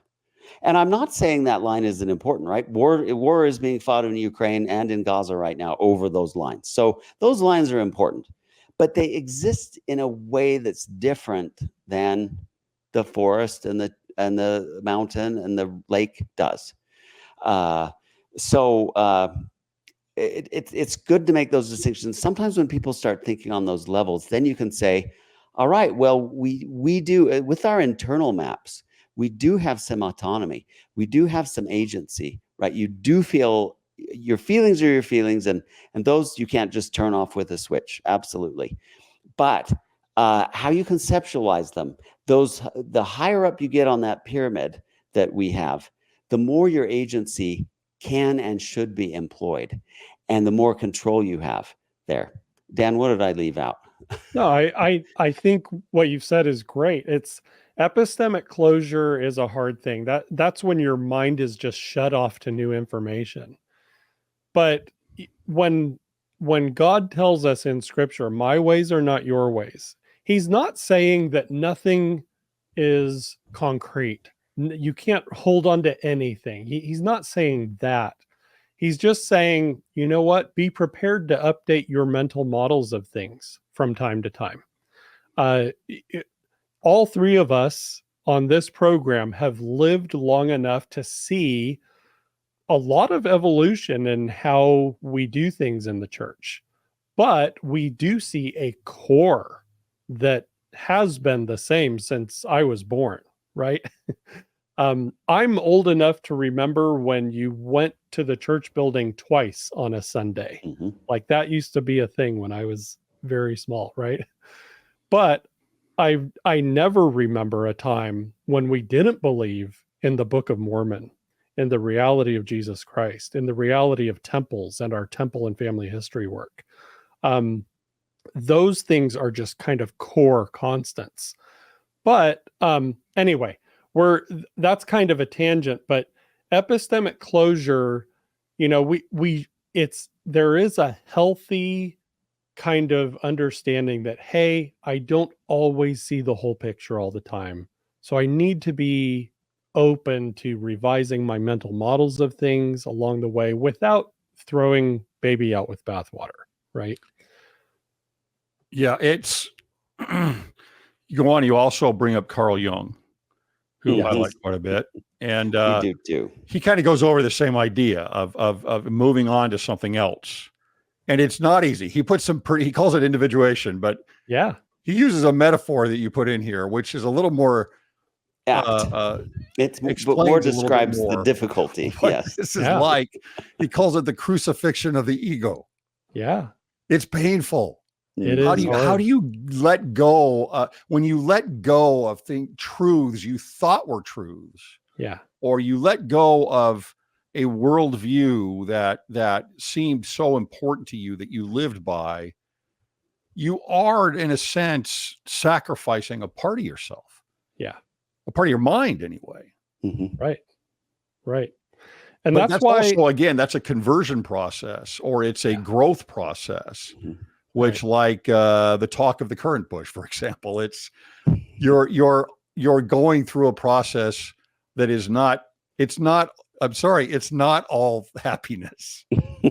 And I'm not saying that line isn't important, right? War is being fought in Ukraine and in Gaza right now over those lines. So those lines are important, but they exist in a way that's different than the forest and the mountain and the lake does. It's good to make those distinctions. Sometimes when people start thinking on those levels, then you can say, all right, well, we do, with our internal maps, we do have some autonomy. We do have some agency, right? You do feel, your feelings are your feelings, and those you can't just turn off with a switch. Absolutely. But how you conceptualize them, the higher up you get on that pyramid that we have, the more your agency can and should be employed, and the more control you have there. Dan, what did I leave out? No, I think what you've said is great. It's epistemic closure is a hard thing. That's when your mind is just shut off to new information. But when God tells us in scripture, my ways are not your ways, he's not saying that nothing is concrete. You can't hold on to anything. He's not saying that. He's just saying, you know what? Be prepared to update your mental models of things from time to time. All three of us on this program have lived long enough to see a lot of evolution in how we do things in the church. But we do see a core that has been the same since I was born, right? I'm old enough to remember when you went to the church building twice on a Sunday. Mm-hmm. Like that used to be a thing when I was very small, right? But I never remember a time when we didn't believe in the Book of Mormon, in the reality of Jesus Christ, in the reality of temples and our temple and family history work. Those things are just kind of core constants. But anyway, that's kind of a tangent, but epistemic closure, there is a healthy kind of understanding that, hey, I don't always see the whole picture all the time. So I need to be open to revising my mental models of things along the way without throwing baby out with bathwater, right? Yeah, it's you also bring up Carl Jung, who I like quite a bit. And you do too. He kind of goes over the same idea of moving on to something else. And it's not easy. He puts he calls it individuation, but yeah, he uses a metaphor that you put in here, which is a little more it more describes the difficulty. Yes. This is like, he calls it the crucifixion of the ego. Yeah. It's painful. It is. How do you let go when you let go of truths you thought were truths? Yeah. Or you let go of a worldview that seemed so important to you that you lived by. You are, in a sense, sacrificing a part of yourself. Yeah. a part of your mind anyway. Mm-hmm. Right. And But that's why also, again, that's a conversion process, or it's a growth process, Mm-hmm. which like the talk of the current bush, for example, it's you're going through a process that is not, it's not all happiness.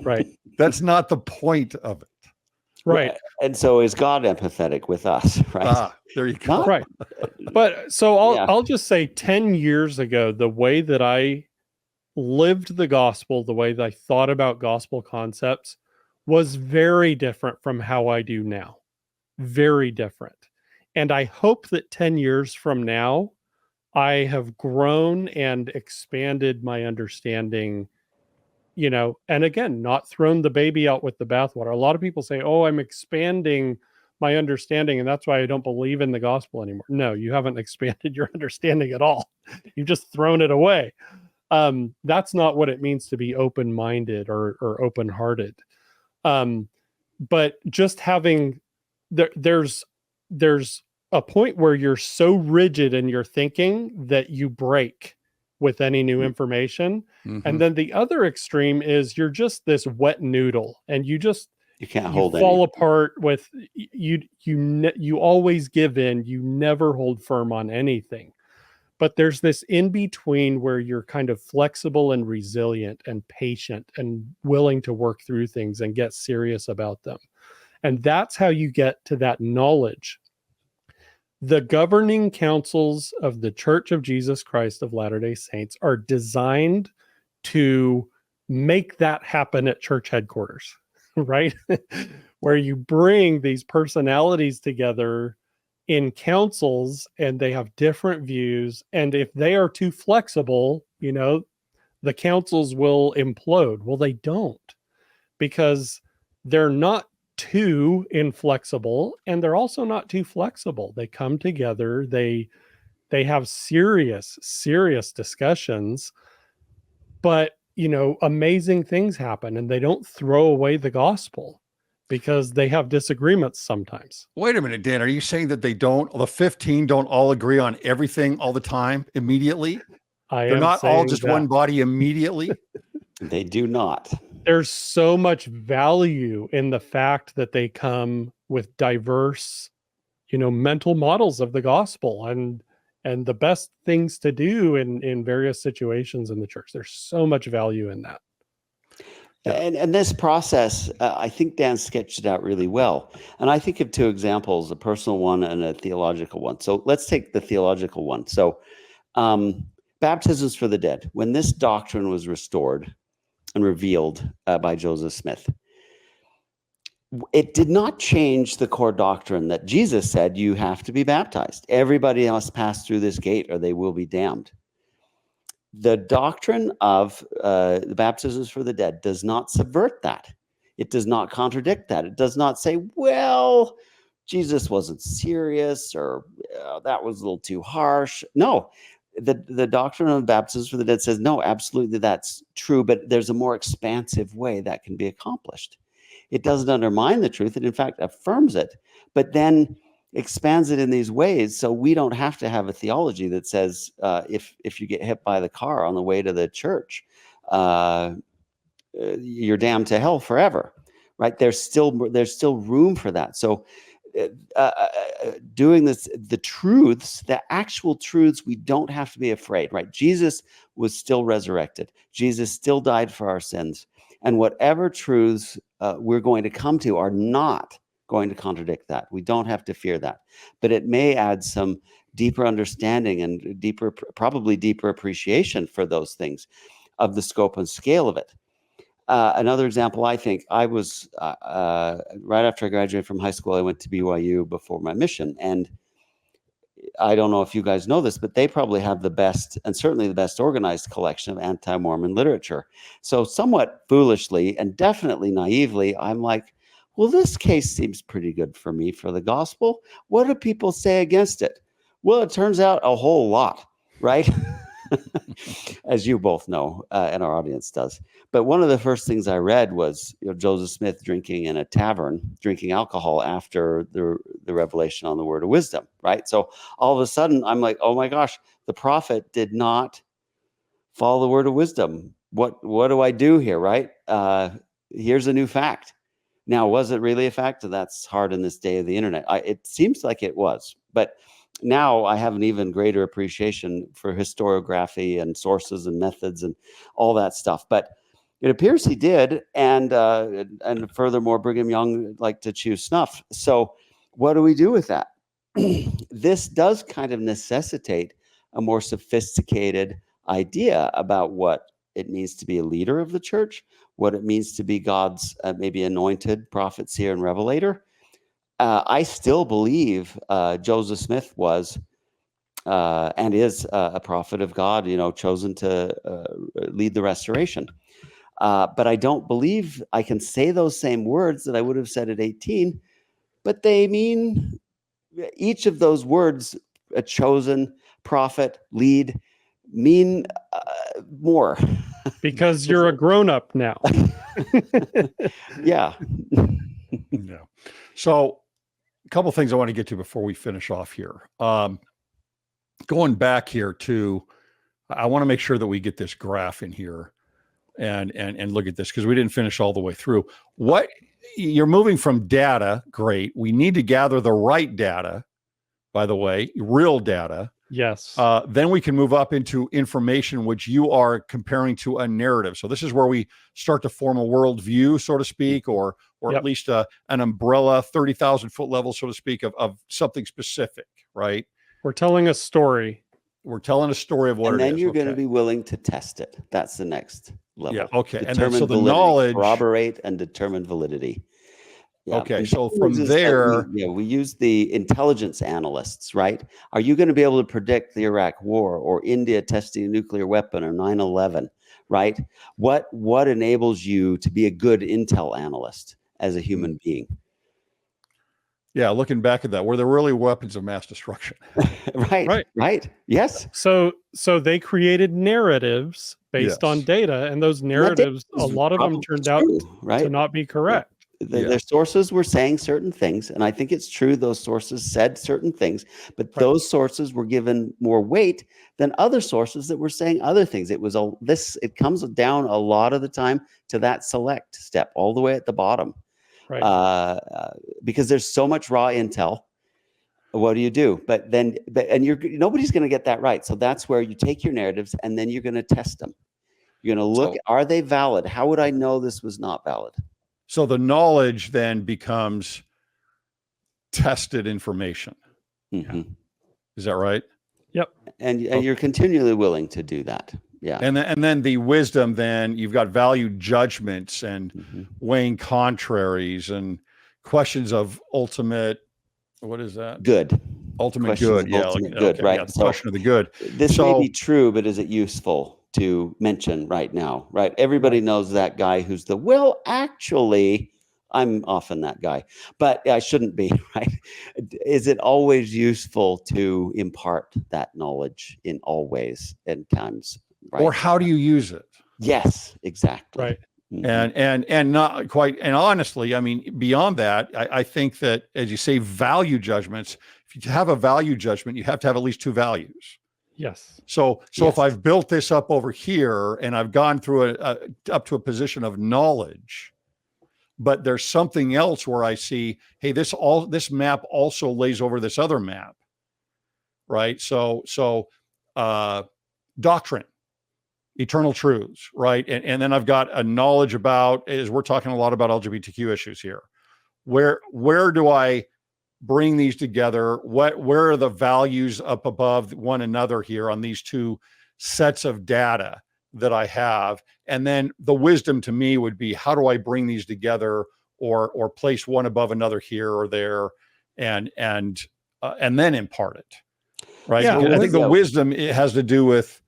right. That's not the point of it. Right. And so is God empathetic with us, right? There you go. Right. But so Yeah. I'll just say 10 years ago, the way that I lived the gospel, the way that I thought about gospel concepts was very different from how I do now. Very different. And I hope that 10 years from now, I have grown and expanded my understanding, and again, not thrown the baby out with the bathwater. A lot of people say, oh, I'm expanding my understanding, and that's why I don't believe in the gospel anymore. No, you haven't expanded your understanding at all. You've just thrown it away. That's not what it means to be open-minded or open-hearted. But just having there's a point where you're so rigid in your thinking that you break with any new information. Mm-hmm. And then the other extreme is you're just this wet noodle, and you can't hold fall apart with you always give in, you never hold firm on anything. But there's this in between where you're kind of flexible and resilient and patient and willing to work through things and get serious about them. And that's how you get to that knowledge. The governing councils of the Church of Jesus Christ of Latter-day Saints are designed to make that happen at church headquarters, right? Where you bring these personalities together in councils, and they have different views. And if they are too flexible, the councils will implode. Well, they don't, because they're not too inflexible, and they're also not too flexible. They come together, they have serious discussions, but amazing things happen, and they don't throw away the gospel because they have disagreements sometimes. Wait a minute, Dan, are you saying that the 15 don't all agree on everything all the time immediately? They're not all just one body immediately? They do not. There's so much value in the fact that they come with diverse, mental models of the gospel and the best things to do in various situations in the church. There's so much value in that. Yeah. And this process, I think Dan sketched it out really well. And I think of two examples, a personal one and a theological one. So let's take the theological one. So baptisms for the dead. When this doctrine was restored and revealed by Joseph Smith, it did not change the core doctrine that Jesus said you have to be baptized. Everybody must pass through this gate or they will be damned. The doctrine of the baptisms for the dead does not subvert that. It does not contradict that. It does not say, well, Jesus wasn't serious, or that was a little too harsh. No, the doctrine of baptisms for the dead says, no, absolutely that's true, but there's a more expansive way that can be accomplished. It doesn't undermine the truth. It, in fact, affirms it, but then expands it in these ways, so we don't have to have a theology that says if you get hit by the car on the way to the church, you're damned to hell forever, right? There's still room for that. So doing this, the truths, the actual truths, we don't have to be afraid, right? Jesus was still resurrected. Jesus still died for our sins, and whatever truths we're going to come to are not going to contradict that. We don't have to fear that, but it may add some deeper understanding and probably deeper appreciation for those things, of the scope and scale of it. Another example, I think, I was right after I graduated from high school, I went to BYU before my mission, and I don't know if you guys know this, but they probably have the best, and certainly the best organized collection of anti-Mormon literature. So somewhat foolishly and definitely naively, I'm like, well, this case seems pretty good for me for the gospel. What do people say against it? Well, it turns out a whole lot, right? as you both know, and our audience does. But one of the first things I read was Joseph Smith drinking in a tavern, drinking alcohol after the revelation on the word of wisdom, right? So all of a sudden, I'm like, oh my gosh, the prophet did not follow the word of wisdom. What do I do here, right? Here's a new fact. Now, was it really a fact? That's hard in this day of the internet. It seems like it was, but now I have an even greater appreciation for historiography and sources and methods and all that stuff. But it appears he did, and furthermore, Brigham Young liked to chew snuff. So, what do we do with that? This does kind of necessitate a more sophisticated idea about what it means to be a leader of the church, what it means to be God's maybe anointed prophet, seer, and revelator. I still believe Joseph Smith was and is a prophet of God, chosen to lead the restoration. But I don't believe I can say those same words that I would have said at 18, but they mean each of those words, a chosen prophet, lead, mean more. Because you're a grown-up now. Yeah. Yeah. So a couple things I want to get to before we finish off here. Going back here to, I want to make sure that we get this graph in here and look at this, because we didn't finish all the way through. What you're moving from data, great. We need to gather the right data, by the way, real data. Yes. Then we can move up into information, which you are comparing to a narrative. So this is where we start to form a worldview, so to speak, or at least an umbrella, 30,000 foot level, so to speak, of something specific, right? We're telling a story. We're telling a story of what it is. And then you're going to be willing to test it. That's the next level. Yeah. Okay. Determine and then so the validity, knowledge, corroborate and determine validity. Yeah. Okay. So from there, we use the intelligence analysts, right? Are you going to be able to predict the Iraq War or India testing a nuclear weapon or 9/11, right? What enables you to be a good intel analyst as a human being? Yeah, looking back at that, were there really weapons of mass destruction? Right. Yes. So they created narratives based on data, and those narratives, a lot of them turned out to not be correct. Their sources were saying certain things, and I think it's true those sources said certain things, but those sources were given more weight than other sources that were saying other things. It comes down a lot of the time to that select step all the way at the bottom. Right. Because there's so much raw intel. What do you do? Nobody's going to get that right. So that's where you take your narratives and then you're going to test them. You're going to look, are they valid? How would I know this was not valid? So the knowledge then becomes tested information. Mm-hmm. Is that right? Yep. And you're continually willing to do that. Yeah. And then the wisdom, then you've got value judgments and weighing contraries and questions of ultimate, what is that? Good. Ultimate questions good. Yeah. Ultimate good, okay, right. Yeah, the question of the good. This may be true, but is it useful to mention right now? Right. Everybody knows that guy who's actually, I'm often that guy, but I shouldn't be, right? Is it always useful to impart that knowledge in all ways and times? Right. Or how do you use it? Yes, exactly. Right. Mm-hmm. And not quite. And honestly, I mean, beyond that, I think that, as you say, value judgments, if you have a value judgment, you have to have at least two values. Yes. So if I've built this up over here and I've gone through up to a position of knowledge, but there's something else where I see, hey, this map also lays over this other map, right? So doctrine, eternal truths, right? And then I've got a knowledge about, as we're talking a lot about LGBTQ issues here, where do I bring these together? Where are the values up above one another here on these two sets of data that I have? And then the wisdom to me would be, how do I bring these together or place one above another here or there and then impart it, right? Yeah, I think the wisdom, it has to do with,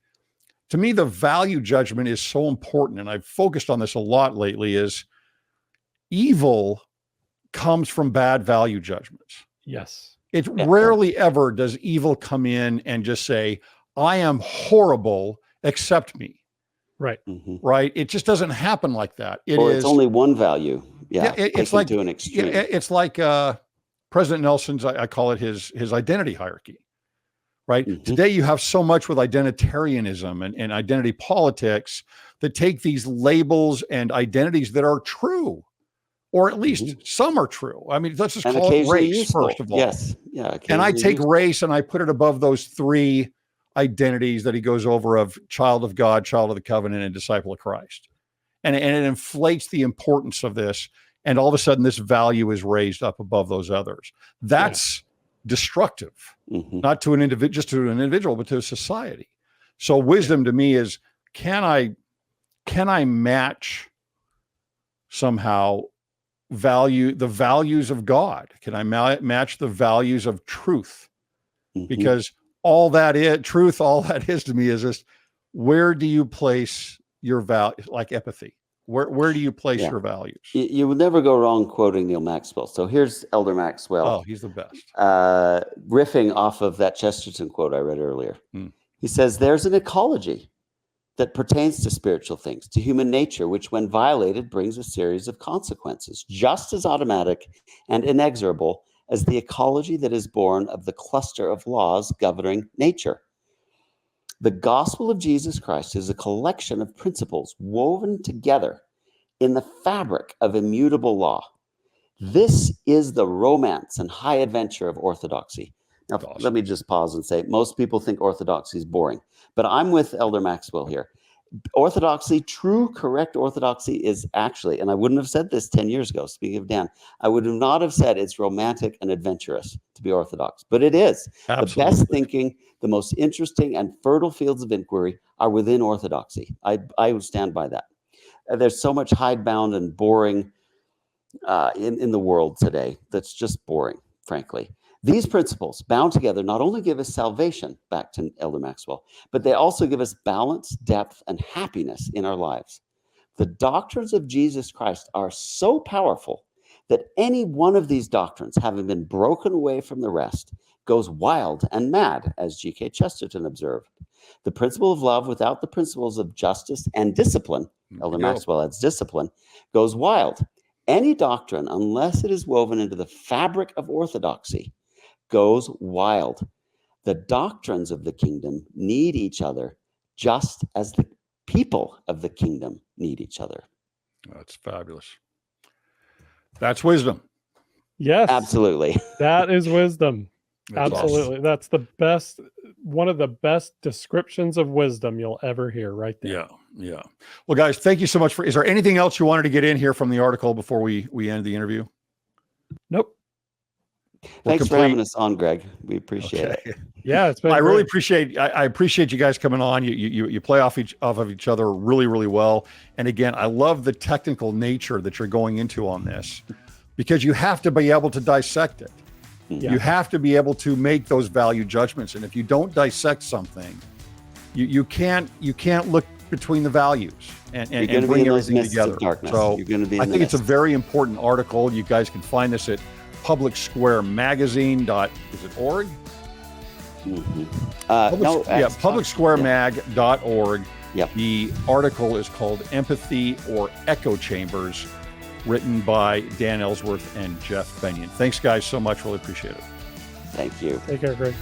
to me, the value judgment is so important. And I've focused on this a lot lately, is evil comes from bad value judgments. Yes. It rarely ever does evil come in and just say, I am horrible accept me. Right. Right. It just doesn't happen like that. It's only one value. Yeah. It's like to an extreme. It's like President Nelson's, I call it his identity hierarchy. Right. Today, you have so much with identitarianism and identity politics that take these labels and identities that are true, or at least some are true. I mean, let's just call it race, useful. first of all. Yes. Yeah. And I take race and I put it above those three identities that he goes over of child of God, child of the covenant, and disciple of Christ. And it inflates the importance of this. And all of a sudden, this value is raised up above those others. That's destructive, not to an individual, just to an individual, but to a society. So wisdom to me is, can I match somehow the values of God? Can I match the values of truth? Because all that is to me is just, where do you place your value, like empathy? Where do you place your values? You would never go wrong quoting Neil Maxwell. So here's Elder Maxwell. Oh, he's the best. Riffing off of that Chesterton quote I read earlier. He says, there's an ecology that pertains to spiritual things, to human nature, which when violated brings a series of consequences, just as automatic and inexorable as the ecology that is born of the cluster of laws governing nature. The gospel of Jesus Christ is a collection of principles woven together in the fabric of immutable law. This is the romance and high adventure of orthodoxy. Now, let me just pause and say, most people think orthodoxy is boring, but I'm with Elder Maxwell here. Orthodoxy, true, correct orthodoxy is actually, and I wouldn't have said this 10 years ago, speaking of Dan, I would not have said it's romantic and adventurous to be orthodox, but it is. Absolutely. The best thinking, the most interesting and fertile fields of inquiry are within orthodoxy. I would stand by that. There's so much hidebound and boring in the world today that's just boring, frankly. These principles, bound together, not only give us salvation, back to Elder Maxwell, but they also give us balance, depth, and happiness in our lives. The doctrines of Jesus Christ are so powerful that any one of these doctrines, having been broken away from the rest, goes wild and mad, as G.K. Chesterton observed. The principle of love without the principles of justice and discipline, Elder Maxwell adds discipline, goes wild. Any doctrine, unless it is woven into the fabric of orthodoxy, goes wild. The doctrines of the kingdom need each other just as the people of the kingdom need each other. That's fabulous. That's wisdom. Yes. Absolutely. That is wisdom. That's absolutely. Awesome. That's the best, one of the best descriptions of wisdom you'll ever hear right there. Yeah. Well, guys, thank you so much is there anything else you wanted to get in here from the article before we end the interview? Nope. Thanks for having us on, Greg. We appreciate it. Yeah, it's been I really appreciate you guys coming on. You play off of each other really, really well. And again, I love the technical nature that you're going into on this, because you have to be able to dissect it. Yeah. You have to be able to make those value judgments. And if you don't dissect something, you can't look between the values and bring everything together. So I think it's a very important article. You guys can find this at Public Square Magazine. Is it org? publicsquaremag.org. Yep. The article is called Empathy or Echo Chambers, written by Dan Ellsworth and Jeff Bennion. Thanks, guys, so much. Really appreciate it. Thank you. Take care, Greg.